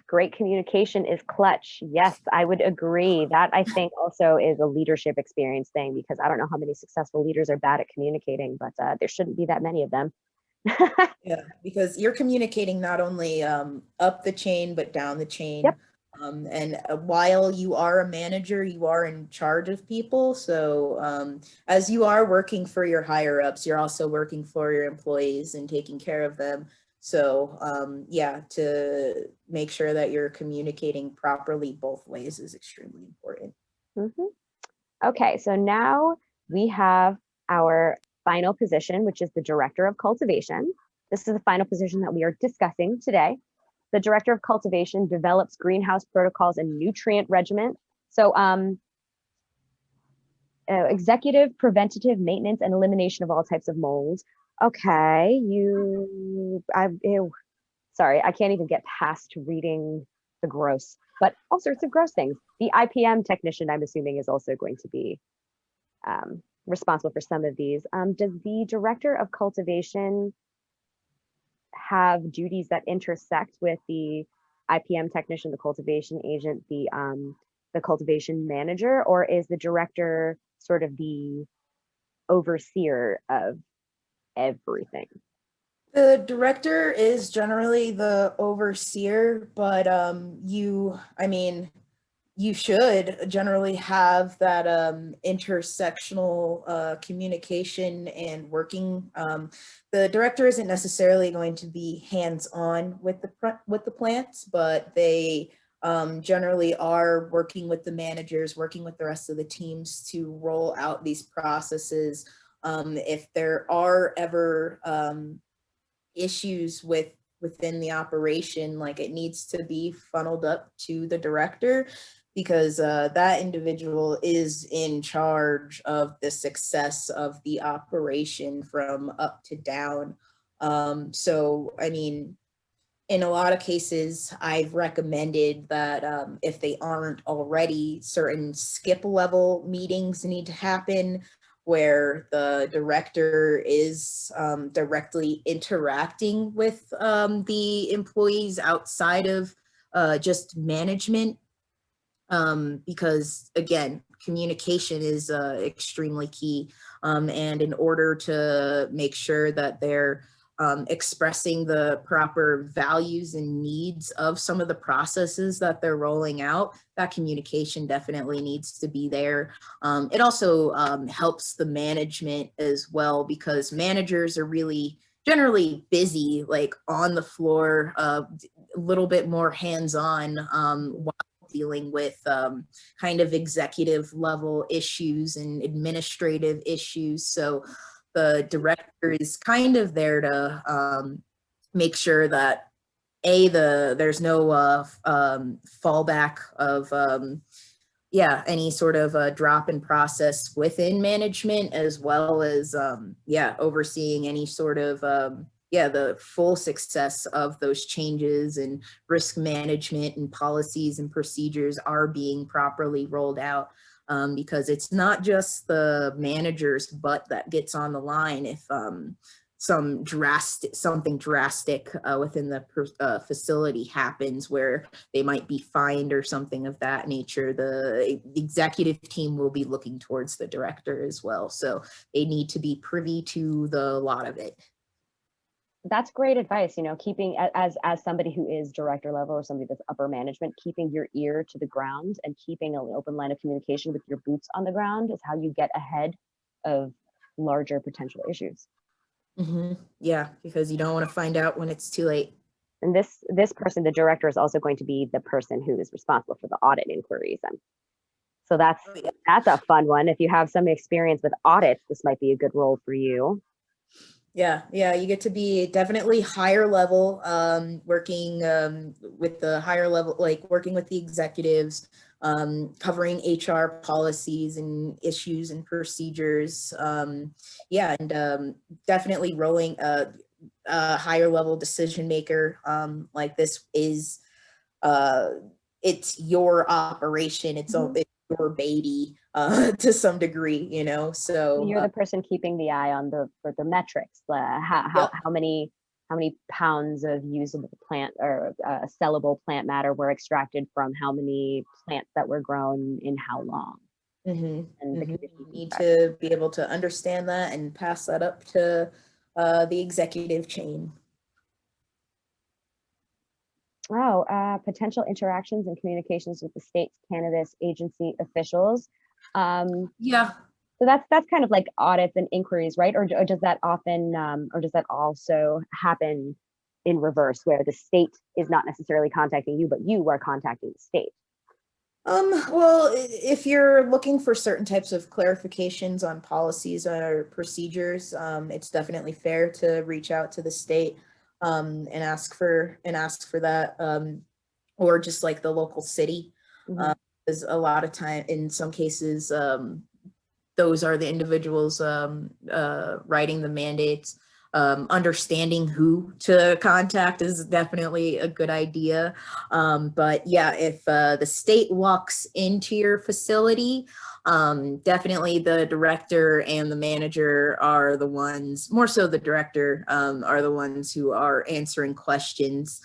A: Great communication is clutch. Yes, I would agree. That I think also is a leadership experience thing, because I don't know how many successful leaders are bad at communicating, but there shouldn't be that many of them.
C: Yeah, because you're communicating not only up the chain, but down the chain.
A: Yep.
C: And while you are a manager, you are in charge of people. So as you are working for your higher ups, you're also working for your employees and taking care of them. So yeah, to make sure that you're communicating properly both ways is extremely important.
A: Okay, so now we have our final position, which is the Director of Cultivation. This is the final position that we are discussing today. The Director of Cultivation develops greenhouse protocols and nutrient regimen. So executive, preventative, maintenance, and elimination of all types of molds. Okay, sorry, I can't even get past reading the gross, but all sorts of gross things. The IPM technician, I'm assuming, is also going to be responsible for some of these. Does the Director of Cultivation have duties that intersect with the IPM technician, the cultivation agent, the cultivation manager, or is the director sort of the overseer of everything?
C: The director is generally the overseer, but you should generally have that intersectional communication and working. The director isn't necessarily going to be hands-on with the plants, but they generally are working with the managers, working with the rest of the teams to roll out these processes. If there are ever issues within the operation, like, it needs to be funneled up to the director, because that individual is in charge of the success of the operation from up to down. So, I mean, in a lot of cases, I've recommended that if they aren't already, certain skip level meetings need to happen, where the director is directly interacting with the employees outside of just management. Because again, communication is extremely key. And in order to make sure that they're expressing the proper values and needs of some of the processes that they're rolling out, that communication definitely needs to be there. It also helps the management as well, because managers are really generally busy, like on the floor, a little bit more hands-on while dealing with kind of executive level issues and administrative issues. So the director is kind of there to make sure that there's no fallback of any sort of drop in process within management, as well as overseeing any sort of the full success of those changes, and risk management and policies and procedures are being properly rolled out. Because it's not just the manager's butt that gets on the line if something drastic within the facility happens, where they might be fined or something of that nature. The executive team will be looking towards the director as well, so they need to be privy to the lot of it.
A: That's great advice. Keeping as somebody who is director level or somebody that's upper management, keeping your ear to the ground and keeping an open line of communication with your boots on the ground is how you get ahead of larger potential issues.
C: Yeah, because you don't want to find out when it's too late.
A: And this person, the director, is also going to be the person who is responsible for the audit inquiries. And so that's a fun one. If you have some experience with audits, this might be a good role for you.
C: Yeah, you get to be definitely higher level, working with the higher level, like working with the executives, covering HR policies and issues and procedures. And definitely rolling a higher level decision maker. Like this is, it's your operation. It's your baby to some degree, so
A: you're the person keeping the eye on the metrics, how many pounds of usable plant or sellable plant matter were extracted from how many plants that were grown in how long.
C: And you need to be able to understand that and pass that up to the executive chain.
A: Potential interactions and communications with the state's cannabis agency officials. So that's kind of like audits and inquiries, right? Or does that often, or does that also happen in reverse, where the state is not necessarily contacting you, but you are contacting the state?
C: Well, if you're looking for certain types of clarifications on policies or procedures, it's definitely fair to reach out to the state and ask for that, or just like the local city. Because a lot of time, in some cases, those are the individuals writing the mandates. Understanding who to contact is definitely a good idea. But yeah, if the state walks into your facility, definitely the director and the manager are the ones, more so the director, are the ones who are answering questions.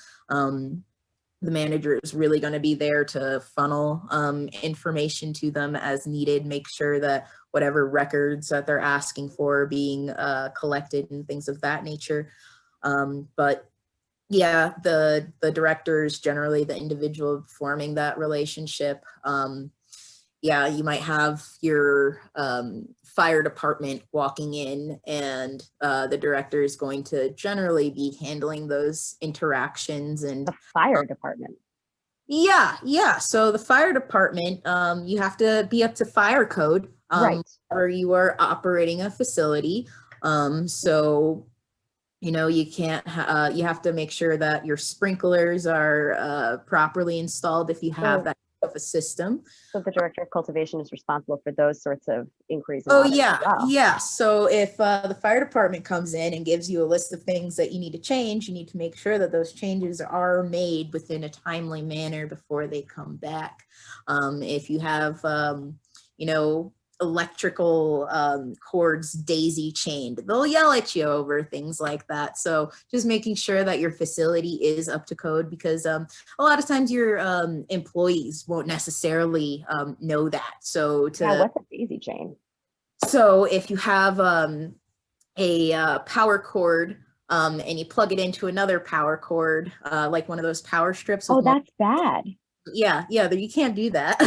C: The manager is really going to be there to funnel information to them as needed, make sure that whatever records that they're asking for are being collected and things of that nature. But yeah, the director is generally the individual forming that relationship. Yeah, you might have your fire department walking in, and the director is going to generally be handling those interactions. And
A: the fire department.
C: Yeah. So the fire department, you have to be up to fire code,
A: right,
C: or you are operating a facility. So you can't, you have to make sure that your sprinklers are properly installed if you have that of a system.
A: So the director of cultivation is responsible for those sorts of inquiries.
C: Yeah. So if the fire department comes in and gives you a list of things that you need to change, you need to make sure that those changes are made within a timely manner before they come back. If you have, electrical cords daisy chained, they'll yell at you over things like that. So just making sure that your facility is up to code, because a lot of times your employees won't necessarily know that. So
A: what's a daisy chain?
C: So if you have a power cord and you plug it into another power cord, like one of those power strips.
A: Oh, that's bad.
C: Yeah, you can't do that.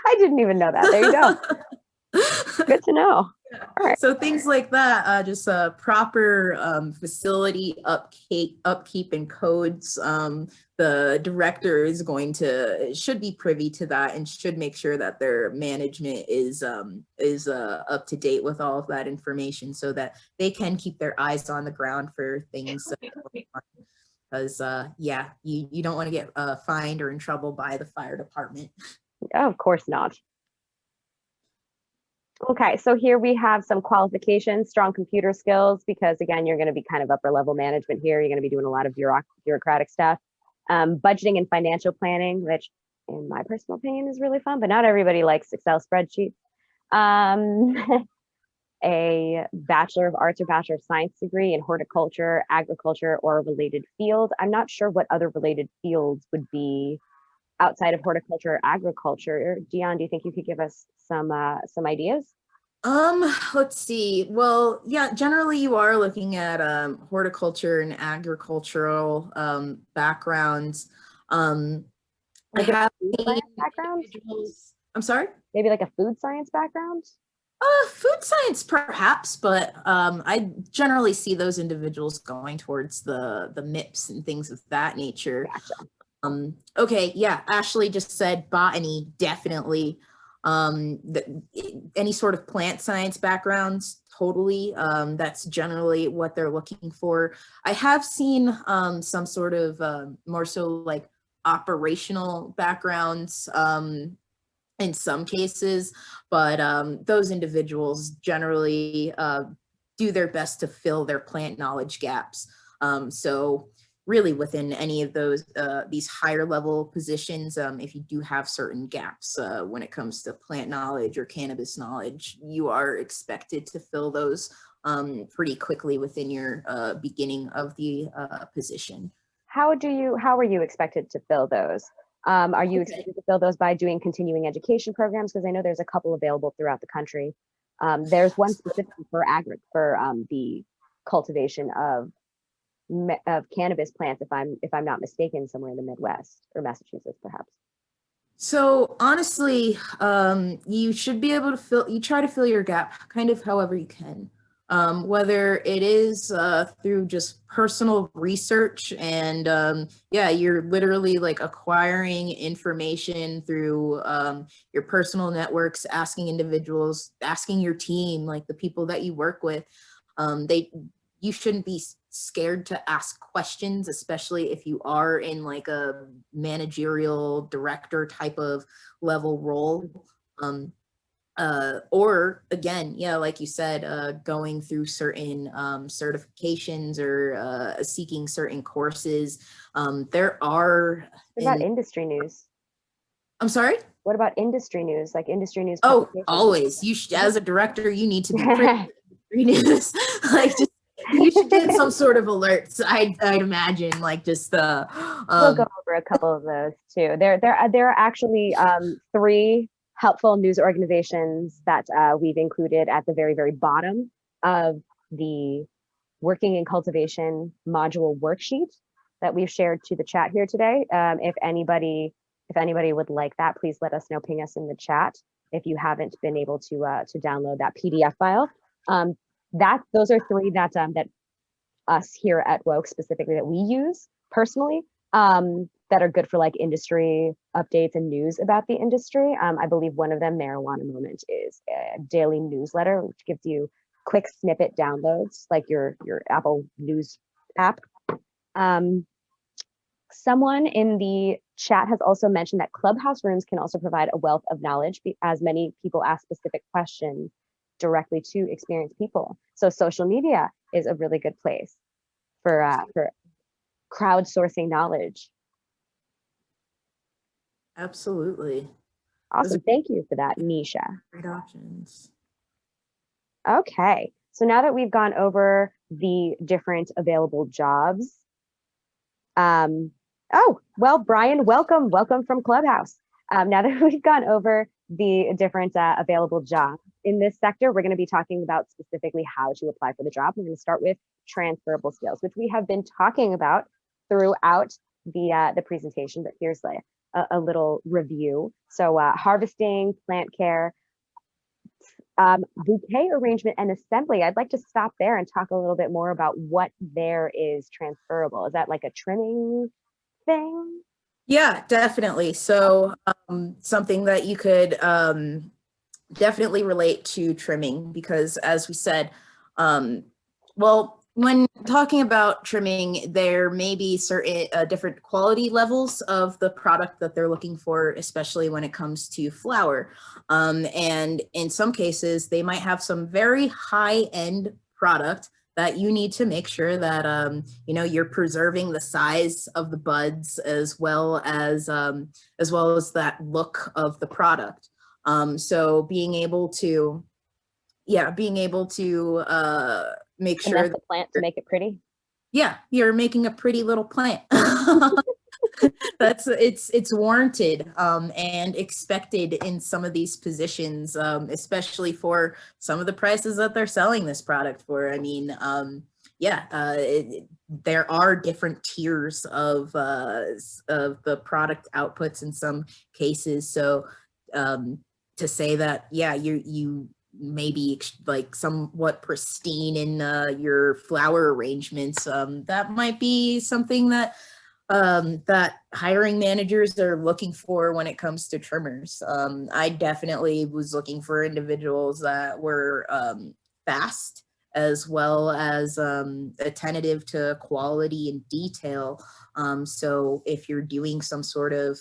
A: I didn't even know that. There you go. Good to know.
C: Yeah.
A: All right.
C: So things like that, just proper facility upkeep and codes. The director is should be privy to that and should make sure that their management is up to date with all of that information, so that they can keep their eyes on the ground for things. Because you don't want to get fined or in trouble by the fire department.
A: Oh, of course not. Okay, so here we have some qualifications: strong computer skills, because again, you're going to be kind of upper level management here. You're going to be doing a lot of bureaucratic stuff. Budgeting and financial planning, which in my personal opinion is really fun, but not everybody likes Excel spreadsheets. A Bachelor of Arts or Bachelor of Science degree in horticulture, agriculture, or a related field. I'm not sure what other related fields would be outside of horticulture or agriculture. Dionne, do you think you could give us some ideas?
C: Let's see. Well, yeah, generally you are looking at horticulture and agricultural backgrounds. I
A: Like a
C: have
A: food
C: seen
A: science background?
C: individuals. I'm sorry?
A: Maybe like a food science background?
C: Food science perhaps, but I generally see those individuals going towards the MIPS and things of that nature.
A: Gotcha.
C: Okay, yeah, Ashley just said botany, definitely. Any sort of plant science backgrounds, totally. That's generally what they're looking for. I have seen some sort of more so like operational backgrounds in some cases, but those individuals generally do their best to fill their plant knowledge gaps. So really within any of those, these higher level positions, if you do have certain gaps when it comes to plant knowledge or cannabis knowledge, you are expected to fill those pretty quickly within your beginning of the position.
A: How are you expected to fill those? Are you expected to fill those by doing continuing education programs? Because I know there's a couple available throughout the country. There's one specifically for the cultivation of cannabis plants, if I'm not mistaken, somewhere in the Midwest or Massachusetts, perhaps.
C: So honestly, you should be able to you try to fill your gap kind of however you can. Whether it is through just personal research and yeah, you're literally like acquiring information through your personal networks, asking individuals, asking your team, like the people that you work with. You shouldn't be scared to ask questions, especially if you are in like a managerial director type of level role. Or again, yeah, like you said, going through certain certifications or seeking certain courses. There are.
A: What about industry news?
C: I'm sorry?
A: What about industry news, like industry news?
C: Oh, always. You should, as a director, you need to be industry news. Like just, you should get some sort of alerts. I'd imagine, like just the.
A: We'll go over a couple of those too. There are actually 3 helpful news organizations that we've included at the very, very bottom of the Working in Cultivation module worksheet that we've shared to the chat here today. If anybody would like that, please let us know, ping us in the chat if you haven't been able to download that PDF file. Those are 3 that us here at Woke specifically that we use personally, that are good for like industry updates and news about the industry. I believe one of them, Marijuana Moment, is a daily newsletter which gives you quick snippet downloads, like your Apple News app. Someone in the chat has also mentioned that Clubhouse rooms can also provide a wealth of knowledge, as many people ask specific questions directly to experienced people. So social media is a really good place for crowdsourcing knowledge.
C: Absolutely.
A: Awesome. Thank you for that, Nisha.
C: Great options.
A: Okay. So now that we've gone over the different available jobs, oh, well, Brian, welcome from Clubhouse. Now that we've gone over the different available jobs in this sector, we're going to be talking about specifically how to apply for the job. We're going to start with transferable skills, which we have been talking about throughout the presentation, but here's like a little review. So harvesting, plant care, bouquet arrangement and assembly. I'd like to stop there and talk a little bit more about what there is transferable. Is that like a trimming thing?
C: Yeah, definitely. So something that you could definitely relate to trimming, because as we said, well, when talking about trimming, there may be certain different quality levels of the product that they're looking for, especially when it comes to flower. And in some cases, they might have some very high-end product that you need to make sure that you're preserving the size of the buds as well as that look of the product. So being able to make sure
A: the plant to make it pretty.
C: Yeah, you're making a pretty little plant. it's warranted and expected in some of these positions, especially for some of the prices that they're selling this product for. I mean, there are different tiers of the product outputs in some cases. So to say that, yeah, you maybe like somewhat pristine in your flower arrangements, that might be something that that hiring managers are looking for when it comes to trimmers. I definitely was looking for individuals that were fast, as well as attentive to quality and detail. So if you're doing some sort of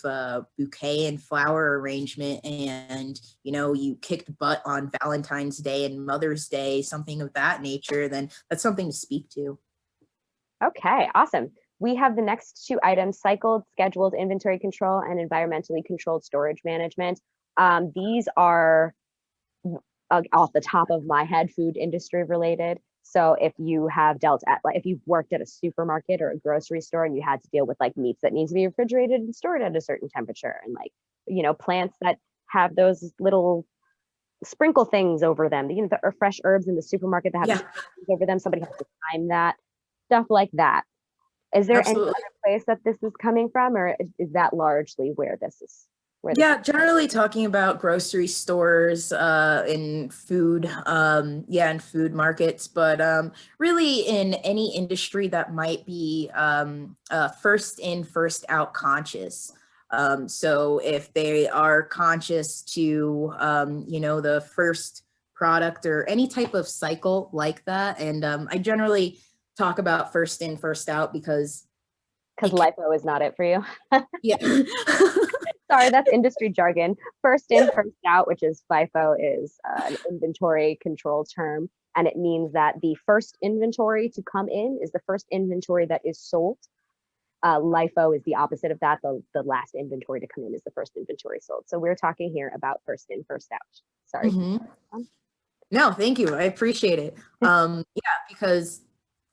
C: bouquet and flower arrangement and, you know, you kicked butt on Valentine's Day and Mother's Day, something of that nature, then that's something to speak to.
A: Okay, awesome. We have the next two items: cycled, scheduled inventory control, and environmentally controlled storage management. These are off the top of my head, food industry related. So if you have dealt at, like, if you've worked at a supermarket or a grocery store and you had to deal with like meats that need to be refrigerated and stored at a certain temperature, and like, you know, plants that have those little sprinkle things over them, you know, the fresh herbs in the supermarket that have things over them, somebody has to time that, stuff like that. Is there any other place that this is coming from, or is that largely where this is?
C: Generally talking about grocery stores in food, and food markets, but really in any industry that might be first in, first out conscious. So if they are conscious to, you know, the first product or any type of cycle like that, and I generally talk about first in, first out because
A: LIFO is not it for you.
C: Yeah.
A: Sorry, that's industry jargon. First in, first out, which is FIFO, is an inventory control term. And it means that the first inventory to come in is the first inventory that is sold. LIFO is the opposite of that. The last inventory to come in is the first inventory sold. So we're talking here about first in, first out. Sorry.
C: No, thank you. I appreciate it. Because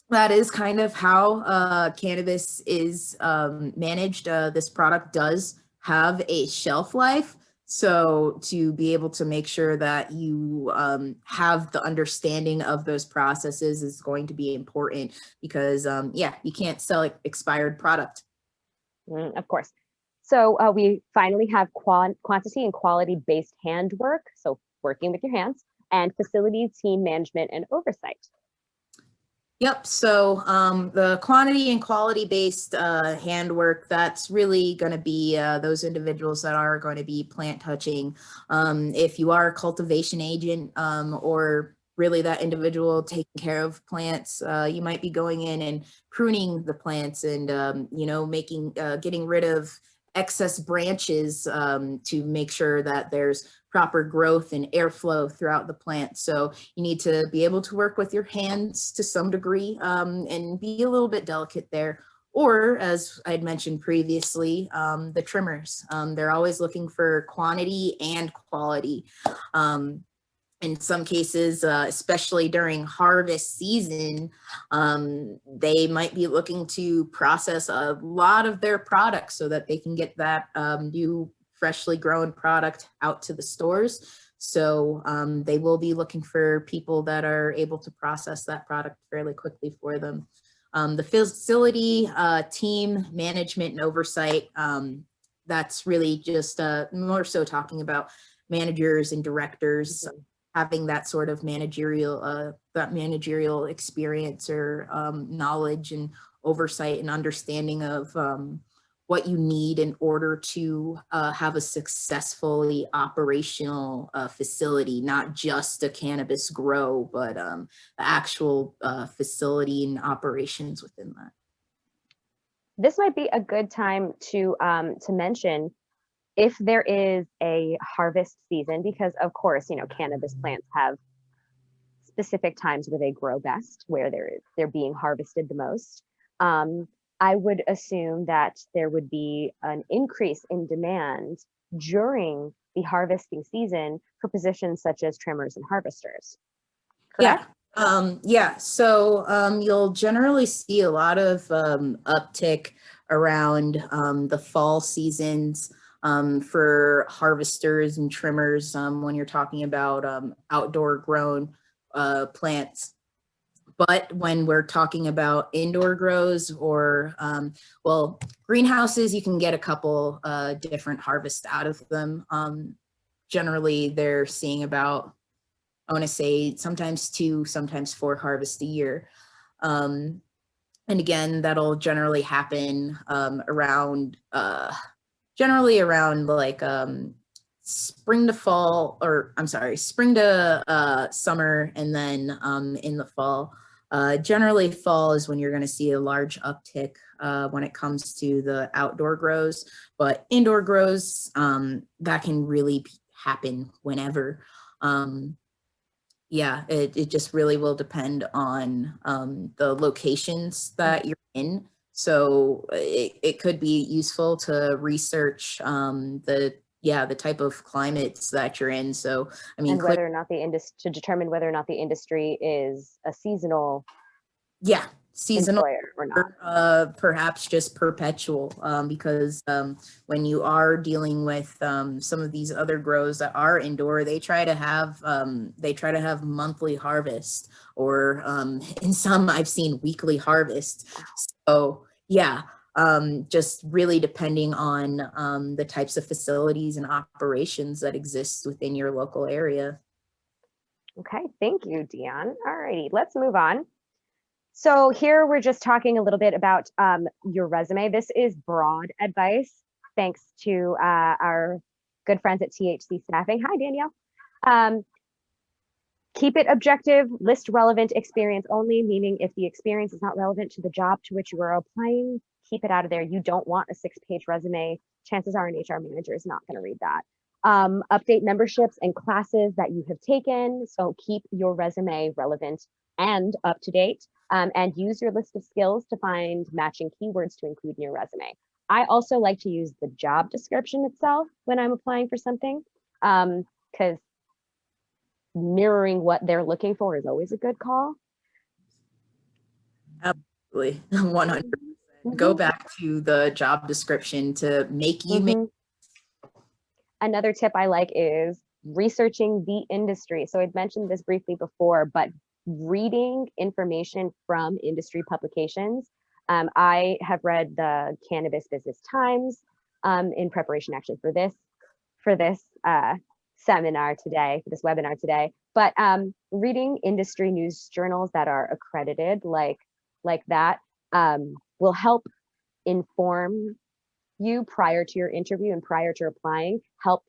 C: that is kind of how cannabis is managed. This product does have a shelf life. So to be able to make sure that you have the understanding of those processes is going to be important, because you can't sell expired product.
A: Of course. So we finally have quantity and quality-based handwork, so working with your hands, and facility team management and oversight.
C: Yep. So the quantity and quality-based handwork, that's really going to be those individuals that are going to be plant touching. If you are a cultivation agent or really that individual taking care of plants, you might be going in and pruning the plants and, you know, getting rid of excess branches to make sure that there's proper growth and airflow throughout the plant. So you need to be able to work with your hands to some degree and be a little bit delicate there. Or, as I had mentioned previously, the trimmers. They're always looking for quantity and quality. In some cases, especially during harvest season, they might be looking to process a lot of their products so that they can get that new freshly grown product out to the stores. So they will be looking for people that are able to process that product fairly quickly for them. The facility team management and oversight, that's really just more so talking about managers and directors having that sort of managerial experience or knowledge and oversight and understanding of what you need in order to have a successfully operational facility, not just a cannabis grow, but the actual facility and operations within that.
A: This might be a good time to mention if there is a harvest season, because of course, you know, cannabis plants have specific times where they grow best, where they're being harvested the most. I would assume that there would be an increase in demand during the harvesting season for positions such as trimmers and harvesters. Correct?
C: So you'll generally see a lot of uptick around the fall seasons for harvesters and trimmers when you're talking about outdoor grown plants. But when we're talking about indoor grows or, well, greenhouses, you can get a couple different harvests out of them. Generally, they're seeing about, I want to say, sometimes 2, sometimes 4 harvests a year. And again, that'll generally happen around, generally around like spring to fall, or I'm sorry, spring to summer, and then in the fall. Generally fall is when you're going to see a large uptick when it comes to the outdoor grows, but indoor grows, that can really happen whenever. Yeah, it just really will depend on the locations that you're in. So it could be useful to research the type of climates that you're in. So, I mean,
A: and whether or not the industry, to determine whether or not the industry is a seasonal
C: seasonal
A: employer or not.
C: Perhaps just perpetual, because when you are dealing with some of these other grows that are indoor, they try to have monthly harvest, or in some I've seen weekly harvest. So yeah, just really depending on the types of facilities and operations that exist within your local area.
A: Okay, thank you, Dionne. All righty, let's move on. So here we're just talking a little bit about your resume. This is broad advice, thanks to our good friends at THC Staffing. Hi, Danielle. Keep it objective, list relevant experience only, meaning if the experience is not relevant to the job to which you are applying, keep it out of there. You don't want a 6-page resume. Chances are an HR manager is not going to read that. Update memberships and classes that you have taken. So keep your resume relevant and up to date, and use your list of skills to find matching keywords to include in your resume. I also like to use the job description itself when I'm applying for something, because mirroring what they're looking for is always a good call.
C: Absolutely, 100%. Go back to the job description to make you make.
A: Another tip I like is researching the industry. So I'd mentioned this briefly before, but reading information from industry publications. I have read the Cannabis Business Times in preparation actually for this seminar today, for this webinar today. But reading industry news journals that are accredited like that will help inform you prior to your interview and prior to applying, help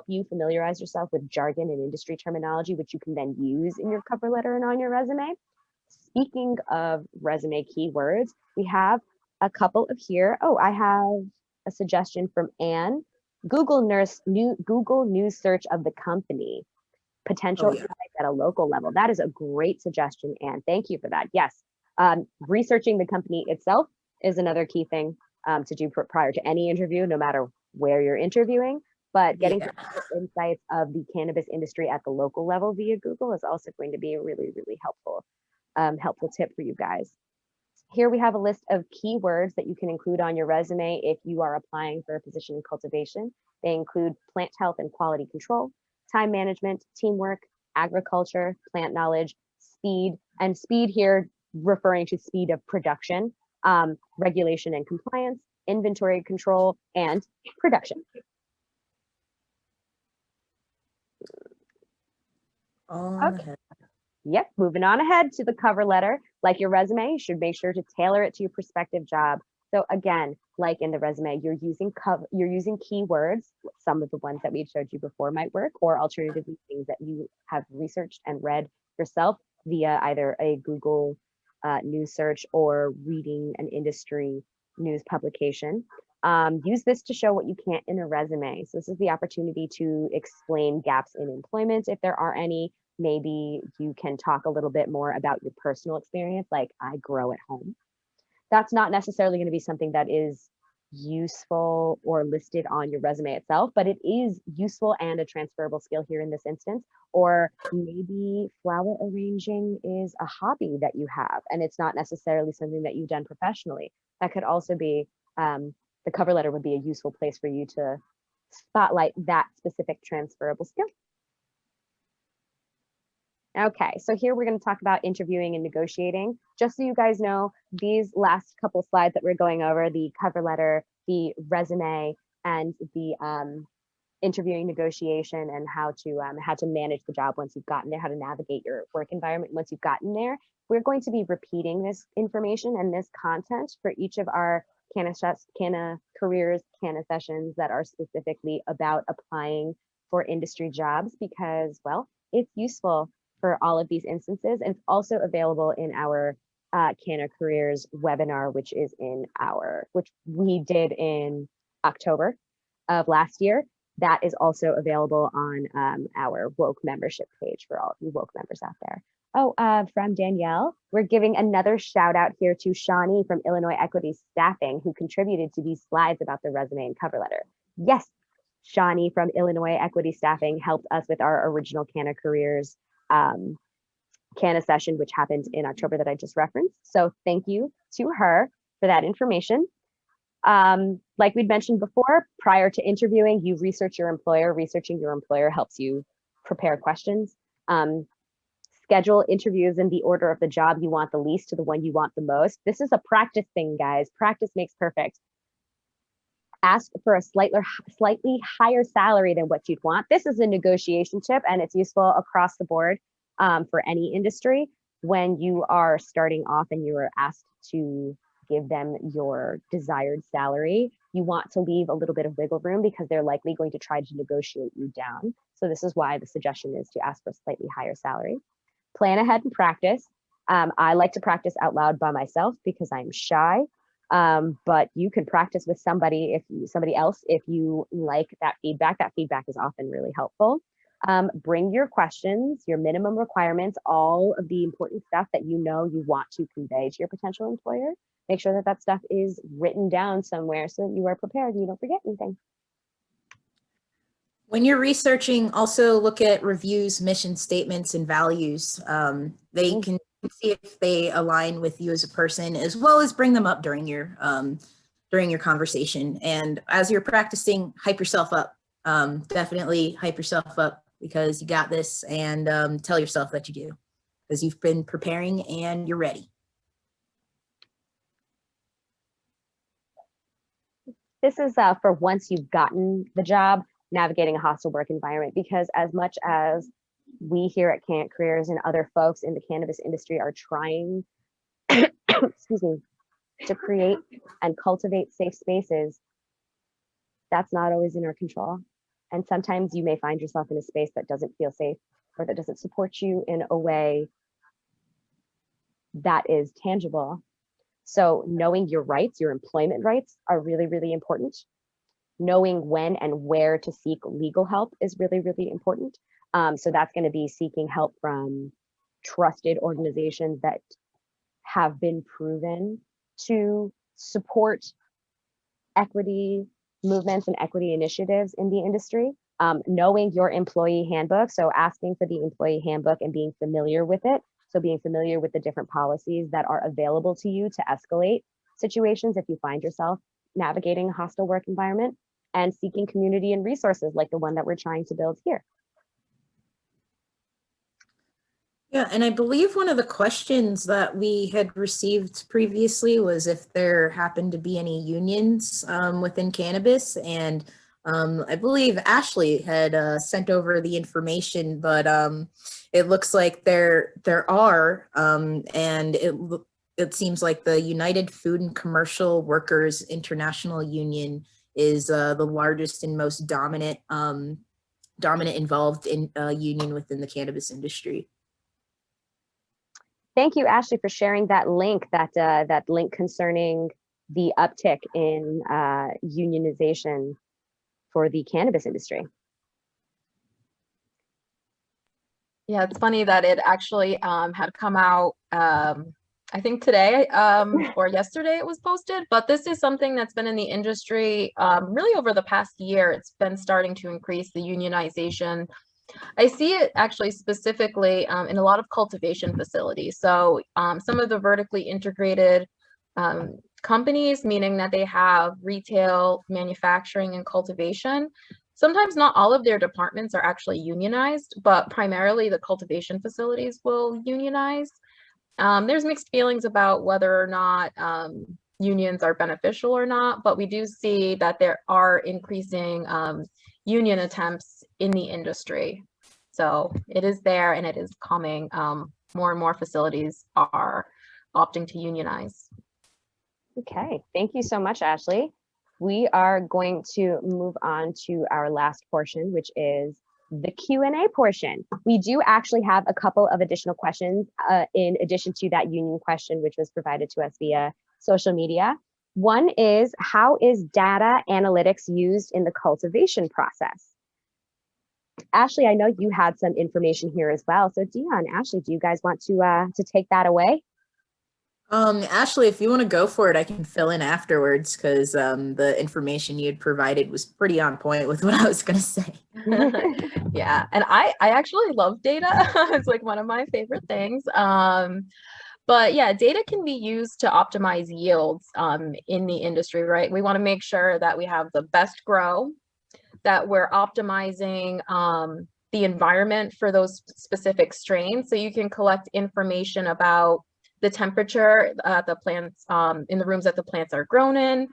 A: you familiarize yourself with jargon and industry terminology, which you can then use in your cover letter and on your resume. Speaking of resume keywords, we have a couple of here. Oh, I have a suggestion from Anne. Google News search of the company, potential insights at a local level. That is a great suggestion, Anne. Thank you for that. Yes, researching the company itself is another key thing to do prior to any interview, no matter where you're interviewing. But getting insights of the cannabis industry at the local level via Google is also going to be a really, really helpful tip for you guys. Here we have a list of keywords that you can include on your resume if you are applying for a position in cultivation. They include plant health and quality control, time management, teamwork, agriculture, plant knowledge, speed, and speed here referring to speed of production, regulation and compliance, inventory control, and production. Okay. Yep, moving on ahead to the cover letter. Like your resume, you should make sure to tailor it to your prospective job. So again, like in the resume, you're using keywords. Some of the ones that we showed you before might work, or alternatively things that you have researched and read yourself via either a Google news search or reading an industry news publication. Use this to show what you can't in a resume. So this is the opportunity to explain gaps in employment if there are any. Maybe you can talk a little bit more about your personal experience, like I grow at home. That's not necessarily going to be something that is useful or listed on your resume itself, but it is useful and a transferable skill here in this instance. Or maybe flower arranging is a hobby that you have and it's not necessarily something that you've done professionally. That could also be, the cover letter would be a useful place for you to spotlight that specific transferable skill. Okay, so here we're going to talk about interviewing and negotiating. Just so you guys know, these last couple slides that we're going over, the cover letter, the resume, and the interviewing negotiation, and how to manage the job once you've gotten there, how to navigate your work environment once you've gotten there. We're going to be repeating this information and this content for each of our CannaCareers, Canna sessions that are specifically about applying for industry jobs, because, well, it's useful for all of these instances. And it's also available in our CannaCareers webinar, which we did in October of last year. That is also available on our Woke membership page for all of you Woke members out there. Oh, from Danielle, we're giving another shout out here to Shawnee from Illinois Equity Staffing, who contributed to these slides about the resume and cover letter. Yes, Shawnee from Illinois Equity Staffing helped us with our original CannaCareers Canna session, which happened in October that I just referenced. So thank you to her for that information. Like we'd mentioned before, prior to interviewing, you research your employer. Researching your employer helps you prepare questions. Schedule interviews in the order of the job you want the least to the one you want the most. This is a practice thing, guys. Practice makes perfect. Ask for a slightly higher salary than what you'd want. This is a negotiation tip, and it's useful across the board for any industry. When you are starting off and you are asked to give them your desired salary, you want to leave a little bit of wiggle room because they're likely going to try to negotiate you down. So this is why the suggestion is to ask for a slightly higher salary. Plan ahead and practice. I like to practice out loud by myself because I'm shy. But you can practice with somebody else if you like that feedback. That feedback is often really helpful. Bring your questions, your minimum requirements, all of the important stuff that you know you want to convey to your potential employer. Make sure that that stuff is written down somewhere so that you are prepared and you don't forget anything.
C: When you're researching, also look at reviews, mission statements, and values. They can see if they align with you as a person, as well as bring them up during your conversation. And as you're practicing, hype yourself up. Definitely hype yourself up because you got this, and tell yourself that you do, because you've been preparing and you're ready.
A: This is for once you've gotten the job, navigating a hostile work environment, because as much as we here at CannaCareers and other folks in the cannabis industry are trying excuse me, to create and cultivate safe spaces, that's not always in our control. And sometimes you may find yourself in a space that doesn't feel safe or that doesn't support you in a way that is tangible. So knowing your rights, your employment rights, are really, really important. Knowing when and where to seek legal help is really, really important. So that's going to be seeking help from trusted organizations that have been proven to support equity movements and equity initiatives in the industry. Knowing your employee handbook, so asking for the employee handbook and being familiar with it. So being familiar with the different policies that are available to you to escalate situations if you find yourself navigating a hostile work environment, and seeking community and resources like the one that we're trying to build here.
C: Yeah, and I believe one of the questions that we had received previously was if there happened to be any unions within cannabis, and I believe Ashley had sent over the information, but it looks like there are, and it seems like the United Food and Commercial Workers International Union is the largest and most dominant involved in union within the cannabis industry.
A: Thank you, Ashley, for sharing that link, that link concerning the uptick in unionization for the cannabis industry.
E: Yeah, it's funny that it actually had come out I think today or yesterday it was posted, but this is something that's been in the industry really over the past year. It's been starting to increase the unionization. I see it actually specifically in a lot of cultivation facilities. So some of the vertically integrated companies, meaning that they have retail, manufacturing, and cultivation. Sometimes not all of their departments are actually unionized, but primarily the cultivation facilities will unionize. There's mixed feelings about whether or not unions are beneficial or not, but we do see that there are increasing union attempts in the industry. So it is there and it is coming. More and more facilities are opting to unionize.
A: Okay, thank you so much, Ashley. We are going to move on to our last portion, which is the Q&A portion. We do actually have a couple of additional questions in addition to that union question, which was provided to us via social media. One is, how is data analytics used in the cultivation process? Ashley, I know you had some information here as well. So Dionne, Ashley, do you guys want to take that away?
C: Ashley, if you want to go for it, I can fill in afterwards because the information you had provided was pretty on point with what I was going to say.
E: Yeah, and I actually love data. It's like one of my favorite things. But yeah, data can be used to optimize yields in the industry, right? We want to make sure that we have the best grow, that we're optimizing the environment for those specific strains. So you can collect information about the temperature the plants in the rooms that the plants are grown in,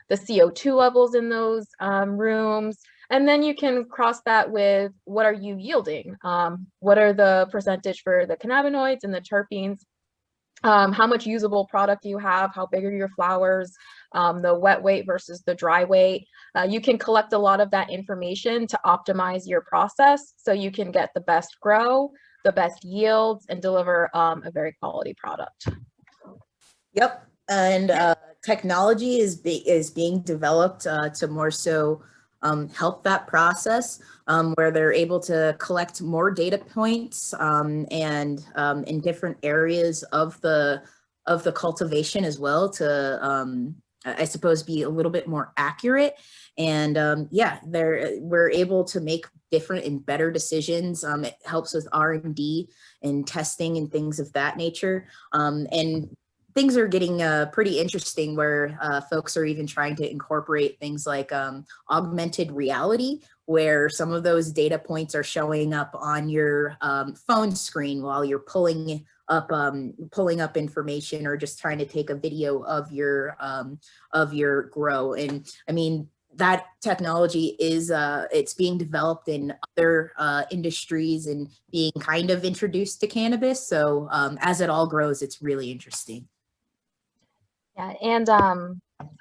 E: the CO2 levels in those rooms, and then you can cross that with what are you yielding? What are the percentage for the cannabinoids and the terpenes? How much usable product you have? How big are your flowers? The wet weight versus the dry weight. You can collect a lot of that information to optimize your process so you can get the best grow, the best yields, and deliver a very quality product.
C: Yep, and technology is being developed to more so help that process, where they're able to collect more data points and in different areas of the cultivation as well to I suppose be a little bit more accurate. And yeah, we're able to make different and better decisions. It helps with R&D and testing and things of that nature. And things are getting pretty interesting where folks are even trying to incorporate things like augmented reality, where some of those data points are showing up on your phone screen while you're pulling up information or just trying to take a video of your grow. And I mean, that technology is it's being developed in other industries and being kind of introduced to cannabis. So as it all grows, it's really interesting.
E: Yeah, and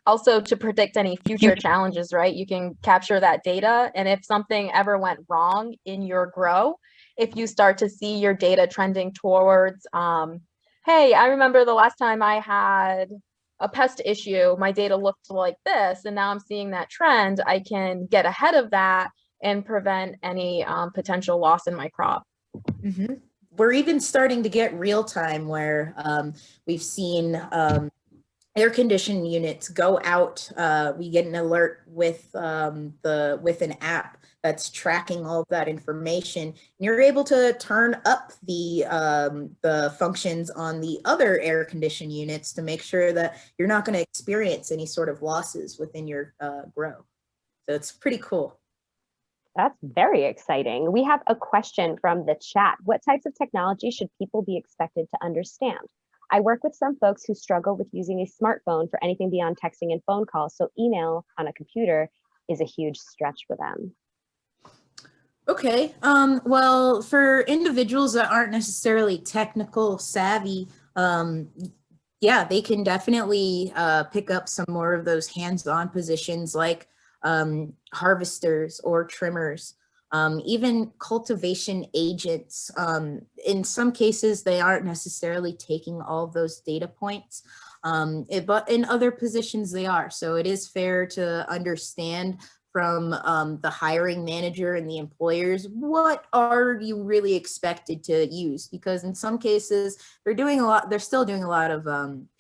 E: also to predict any future challenges, right? You can capture that data, and if something ever went wrong in your grow, if you start to see your data trending towards, hey, I remember the last time I had a pest issue, my data looked like this, and now I'm seeing that trend, I can get ahead of that and prevent any potential loss in my crop.
C: Mm-hmm. We're even starting to get real time where we've seen air conditioning units go out. We get an alert with an app that's tracking all of that information. And you're able to turn up the functions on the other air conditioning units to make sure that you're not going to experience any sort of losses within your grow. So it's pretty cool.
A: That's very exciting. We have a question from the chat. What types of technology should people be expected to understand? I work with some folks who struggle with using a smartphone for anything beyond texting and phone calls, so email on a computer is a huge stretch for them.
C: Okay, well, for individuals that aren't necessarily technical savvy, yeah, they can definitely pick up some more of those hands-on positions like harvesters or trimmers. Even cultivation agents, in some cases, they aren't necessarily taking all of those data points, but in other positions they are. So it is fair to understand from the hiring manager and the employers, what are you really expected to use? Because in some cases, they're still doing a lot of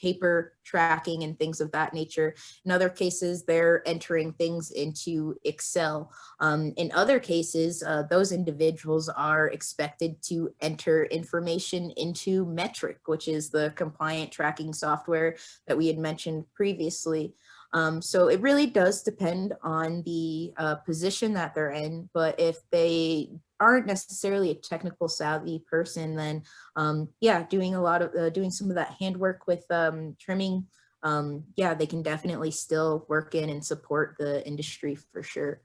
C: paper tracking and things of that nature. In other cases, they're entering things into Excel. In other cases, those individuals are expected to enter information into Metric, which is the compliant tracking software that we had mentioned previously. So it really does depend on the position that they're in, but if they aren't necessarily a technical savvy person, then yeah, doing a lot of doing some of that handwork with trimming, yeah, they can definitely still work in and support the industry for sure.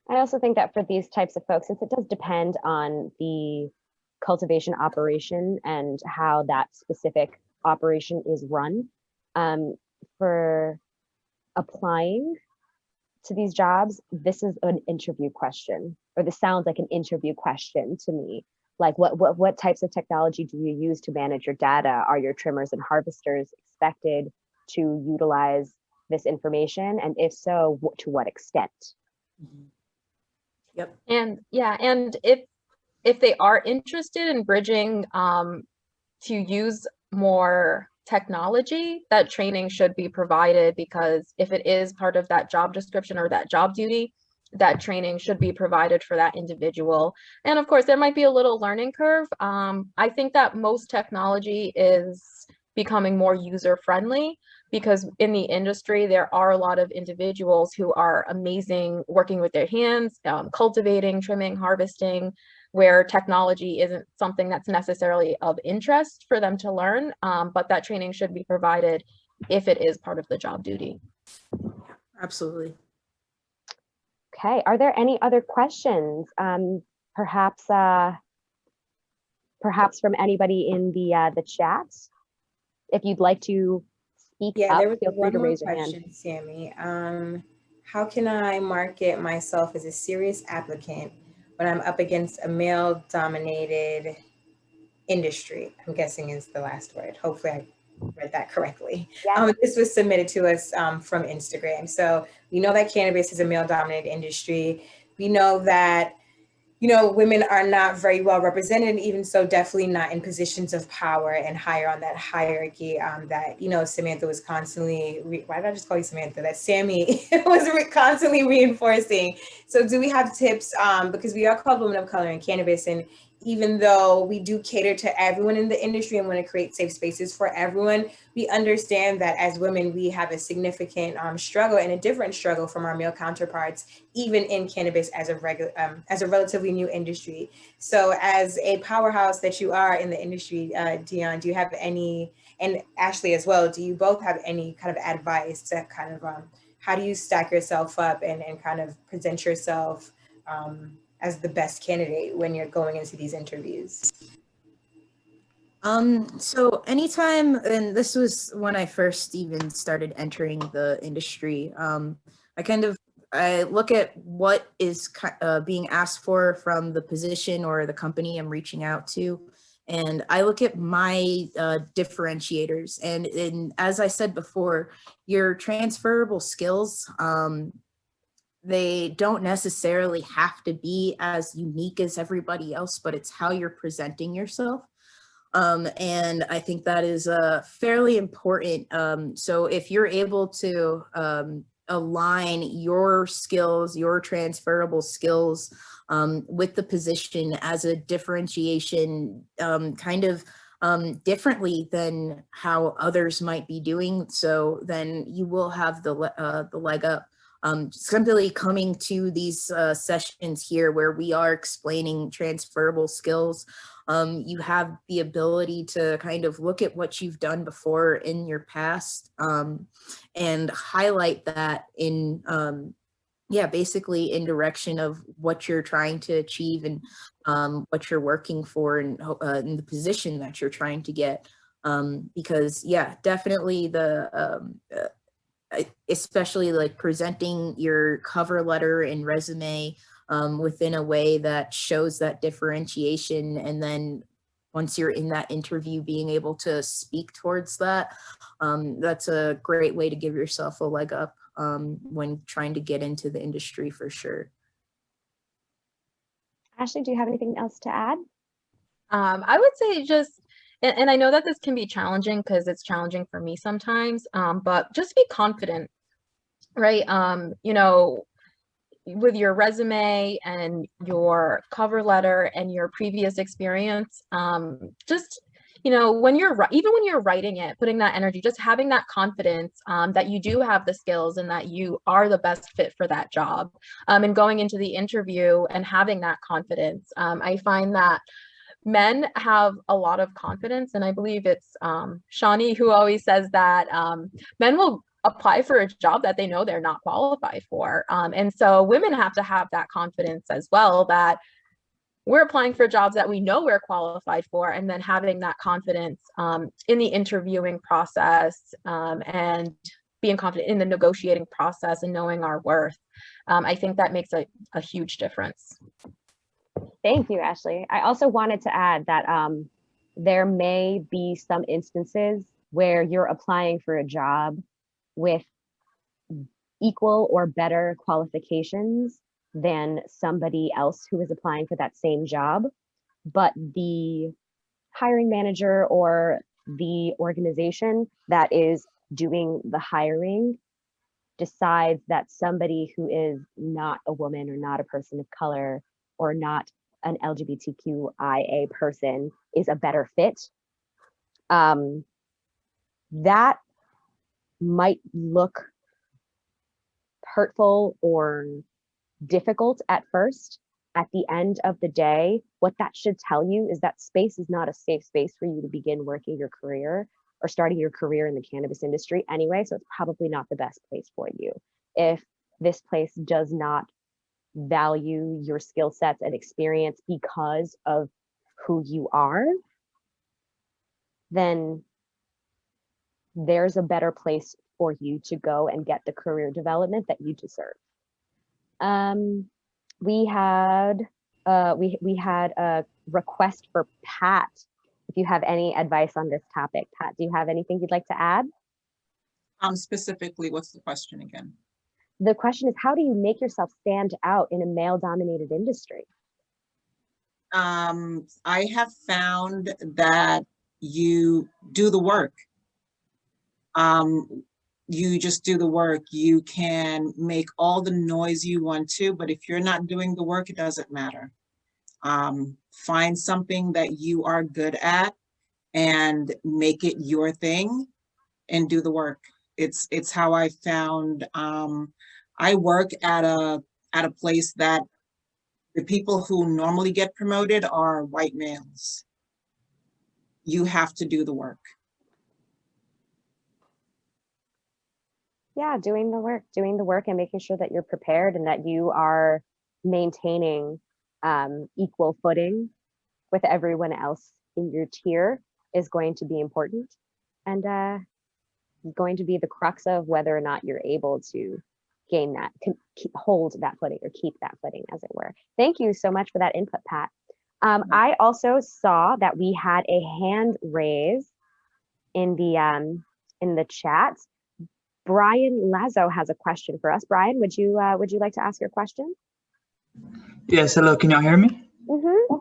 A: I also think that for these types of folks, since it does depend on the cultivation operation and how that specific operation is run, for applying to these jobs, this is an interview question, or this sounds like an interview question to me. Like what types of technology do you use to manage your data? Are your trimmers and harvesters expected to utilize this information? And if so, to what extent?
C: Mm-hmm. Yep.
E: And yeah, and if they are interested in bridging to use more technology, that training should be provided, because if it is part of that job description or that job duty, that training should be provided for that individual. And of course, there might be a little learning curve. I think that most technology is becoming more user friendly, because in the industry, there are a lot of individuals who are amazing working with their hands, cultivating, trimming, harvesting, where technology isn't something that's necessarily of interest for them to learn, but that training should be provided if it is part of the job duty.
C: Absolutely.
A: Okay, are there any other questions? Perhaps from anybody in the chat? If you'd like to speak up,
D: there was
A: feel free
D: one
A: to
D: more
A: raise your
D: question,
A: hand.
D: Sammie. How can I market myself as a serious applicant when I'm up against a male-dominated industry? I'm guessing is the last word. Hopefully I read that correctly.
A: Yes.
D: This was submitted to us from Instagram. So we know that cannabis is a male-dominated industry. We know that, you know, women are not very well represented, even so definitely not in positions of power and higher on that hierarchy that, you know, Samantha was constantly, why did I just call you Samantha? That Sammie was constantly reinforcing. So do we have tips? Because we are called Women of Color in Cannabis, and even though we do cater to everyone in the industry and want to create safe spaces for everyone, we understand that as women, we have a significant struggle and a different struggle from our male counterparts, even in cannabis as a relatively new industry. So as a powerhouse that you are in the industry, Dionne, do you have any, and Ashley as well, do you both have any kind of advice to kind of, how do you stack yourself up and kind of present yourself as the best candidate when you're going into these interviews?
C: So anytime, and this was when I first even started entering the industry, I look at what is being asked for from the position or the company I'm reaching out to, and I look at my differentiators. And as I said before, your transferable skills, they don't necessarily have to be as unique as everybody else, but it's how you're presenting yourself. And I think that is fairly important. So if you're able to align your skills, your transferable skills with the position as a differentiation, differently than how others might be doing, so then you will have the leg up. Simply coming to these sessions here where we are explaining transferable skills, you have the ability to kind of look at what you've done before in your past and highlight that in, basically in direction of what you're trying to achieve and what you're working for and in the position that you're trying to get. Because yeah, definitely especially like presenting your cover letter and resume within a way that shows that differentiation. And then once you're in that interview, being able to speak towards that, that's a great way to give yourself a leg up. when trying to get into the industry for sure.
A: Ashley, do you have anything else to add?
E: I would say just, and I know that this can be challenging because it's challenging for me sometimes, but just be confident, right? You know, with your resume and your cover letter and your previous experience, just, you know, even when you're writing it, putting that energy, just having that confidence that you do have the skills and that you are the best fit for that job, and going into the interview and having that confidence. I find that men have a lot of confidence, and I believe it's Shawnee who always says that men will apply for a job that they know they're not qualified for. And so women have to have that confidence as well, that we're applying for jobs that we know we're qualified for, and then having that confidence in the interviewing process, and being confident in the negotiating process and knowing our worth. I think that makes a huge difference.
A: Thank you, Ashley. I also wanted to add that there may be some instances where you're applying for a job with equal or better qualifications than somebody else who is applying for that same job, but the hiring manager or the organization that is doing the hiring decides that somebody who is not a woman or not a person of color or not an LGBTQIA person is a better fit. That might look hurtful or difficult at first. At the end of the day, what that should tell you is that space is not a safe space for you to begin working your career or starting your career in the cannabis industry anyway. So it's probably not the best place for you. If this place does not value your skill sets and experience because of who you are, then there's a better place for you to go and get the career development that you deserve. We had a request for Pat. If you have any advice on this topic, Pat, do you have anything you'd like to add?
B: Specifically, what's the question again?
A: The question is, how do you make yourself stand out in a male-dominated industry?
B: I have found that you do the work. You just do the work. You can make all the noise you want to, but if you're not doing the work, it doesn't matter. Find something that you are good at and make it your thing and do the work. It's how I found. I work at a place that the people who normally get promoted are white males. You have to do the work.
A: Yeah, doing the work and making sure that you're prepared and that you are maintaining equal footing with everyone else in your tier is going to be important, and going to be the crux of whether or not you're able to gain that, hold that footing or keep that footing, as it were. Thank you so much for that input, Pat. I also saw that we had a hand raise in the chat. Brian Lazo has a question for us. Brian, would you like to ask your question?
F: Yes, hello, can y'all hear me?
A: Mm-hmm.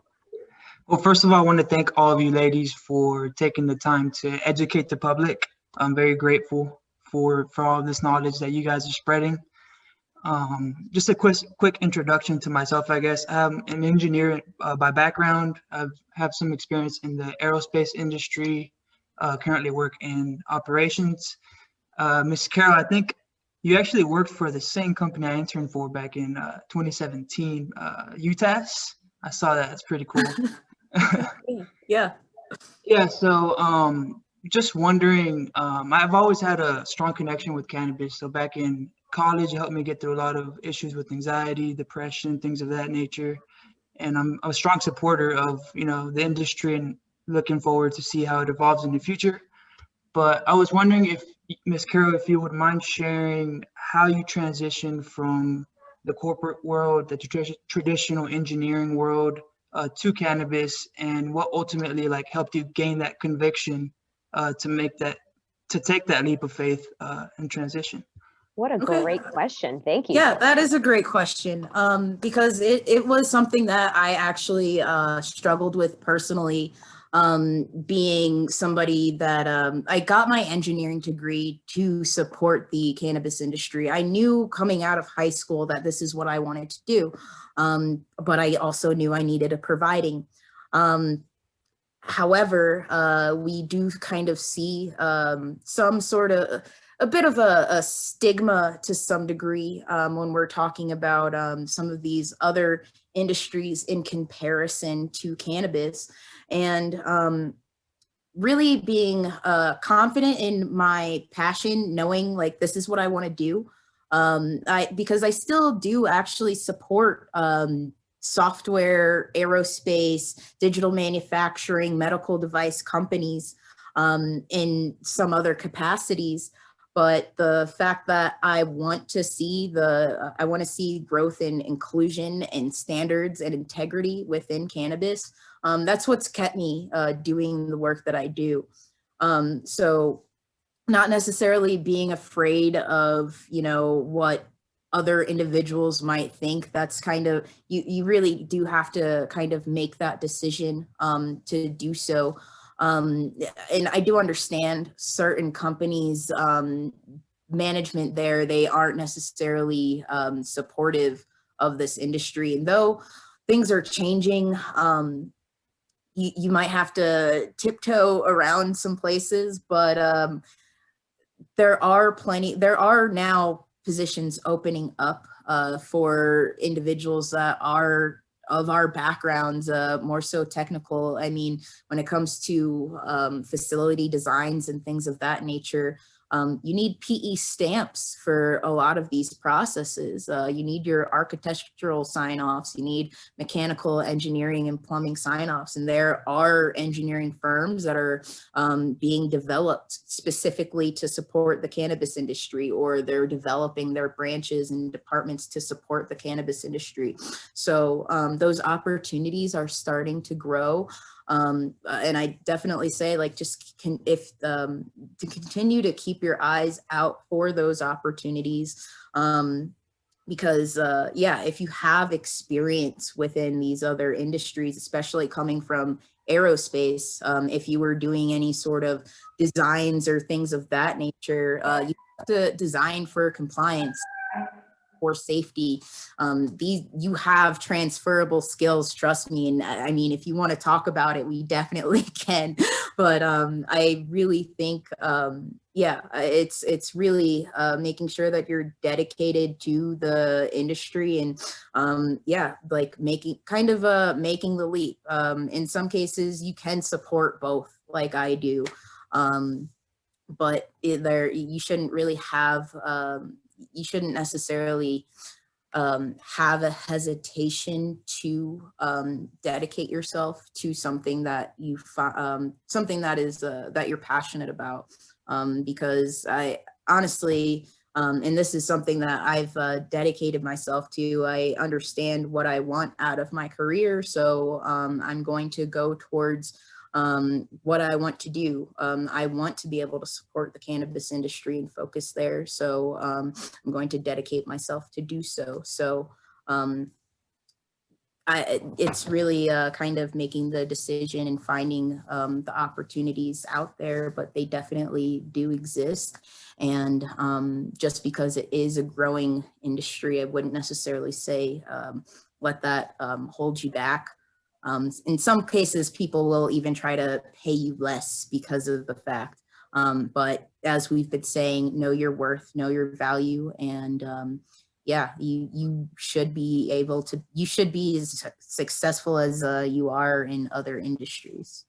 F: Well, first of all, I want to thank all of you ladies for taking the time to educate the public. I'm very grateful for all this knowledge that you guys are spreading. Just a quick introduction to myself, I guess. I'm an engineer by background. I have some experience in the aerospace industry, currently work in operations. Ms. Carroll, I think you actually worked for the same company I interned for back in 2017, UTAS. I saw that. It's pretty cool.
C: Yeah.
F: Yeah, so just wondering, I've always had a strong connection with cannabis. So back in college, it helped me get through a lot of issues with anxiety, depression, things of that nature. And I'm a strong supporter of, the industry and looking forward to see how it evolves in the future. But I was wondering if, Ms. Carroll, if you would mind sharing how you transitioned from the corporate world, the traditional engineering world, to cannabis, and what ultimately helped you gain that conviction to take that leap of faith and transition.
A: What a
C: Okay.
A: great question. Thank you.
C: Yeah, that is a great question, because it was something that I actually struggled with personally, being somebody that I got my engineering degree to support the cannabis industry. I knew coming out of high school that this is what I wanted to do, but I also knew I needed a providing. However, we do kind of see some sort of a bit of a stigma to some degree when we're talking about some of these other industries in comparison to cannabis. And really being confident in my passion, knowing like this is what I want to do. Because I still do actually support software, aerospace, digital manufacturing, medical device companies in some other capacities. But the fact that I want to see growth in inclusion and standards and integrity within cannabis. That's what's kept me doing the work that I do. So not necessarily being afraid of, what other individuals might think. That's kind of, you really do have to kind of make that decision to do so. And I do understand certain companies, management there, they aren't necessarily supportive of this industry. And though things are changing, you might have to tiptoe around some places, but there are now positions opening up for individuals that are of our backgrounds, more so technical. I mean, when it comes to facility designs and things of that nature, you need PE stamps for a lot of these processes. You need your architectural sign-offs, you need mechanical engineering and plumbing sign-offs, and there are engineering firms that are being developed specifically to support the cannabis industry, or they're developing their branches and departments to support the cannabis industry. So those opportunities are starting to grow. And I definitely say, like, just to continue to keep your eyes out for those opportunities, because yeah, if you have experience within these other industries, especially coming from aerospace, if you were doing any sort of designs or things of that nature, you have to design for compliance, for safety. You have transferable skills, trust me. And I mean, if you want to talk about it, we definitely can. But I really think, yeah, it's really making sure that you're dedicated to the industry, and yeah, like making the leap. In some cases, you can support both, like I do. But you shouldn't really have, you shouldn't necessarily have a hesitation to dedicate yourself to something that something that is that you're passionate about, because I honestly, and this is something that I've dedicated myself to, I understand what I want out of my career, so I'm going to go towards what I want to do. I want to be able to support the cannabis industry and focus there. So I'm going to dedicate myself to do so. So it's really kind of making the decision and finding the opportunities out there, but they definitely do exist. And just because it is a growing industry, I wouldn't necessarily say let that hold you back. In some cases, people will even try to pay you less because of the fact. But as we've been saying, know your worth, know your value, and yeah, you should be as successful as you are in other industries.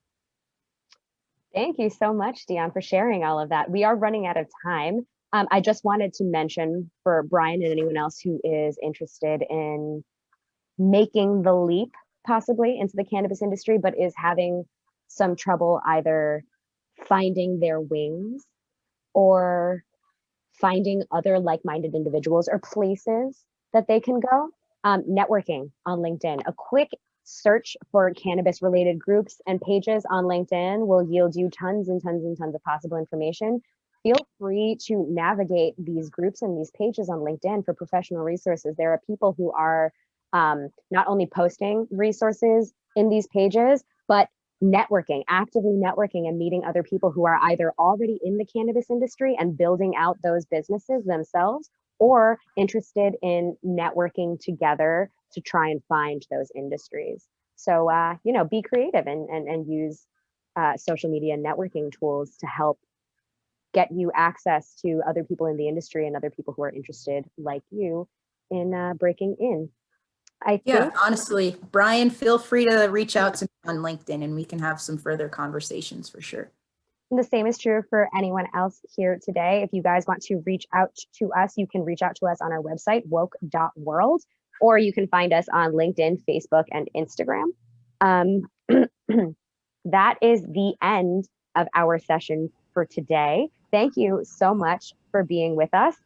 A: Thank you so much, Dionne, for sharing all of that. We are running out of time. I just wanted to mention for Brian and anyone else who is interested in making the leap possibly into the cannabis industry, but is having some trouble either finding their wings or finding other like-minded individuals or places that they can go. Networking on LinkedIn. A quick search for cannabis-related groups and pages on LinkedIn will yield you tons and tons and tons of possible information. feel free to navigate these groups and these pages on LinkedIn for professional resources. There are people who are not only posting resources in these pages, but networking, actively networking and meeting other people who are either already in the cannabis industry and building out those businesses themselves, or interested in networking together to try and find those industries. So, you know, be creative and use social media networking tools to help get you access to other people in the industry and other people who are interested, like you, in breaking in. I
C: Yeah,
A: think
C: honestly, Brian, feel free to reach out to me on LinkedIn and we can have some further conversations for sure.
A: the same is true for anyone else here today. If you guys want to reach out to us, you can reach out to us on our website, woke.world, or you can find us on LinkedIn, Facebook, and Instagram. That is the end of our session for today. Thank you so much for being with us.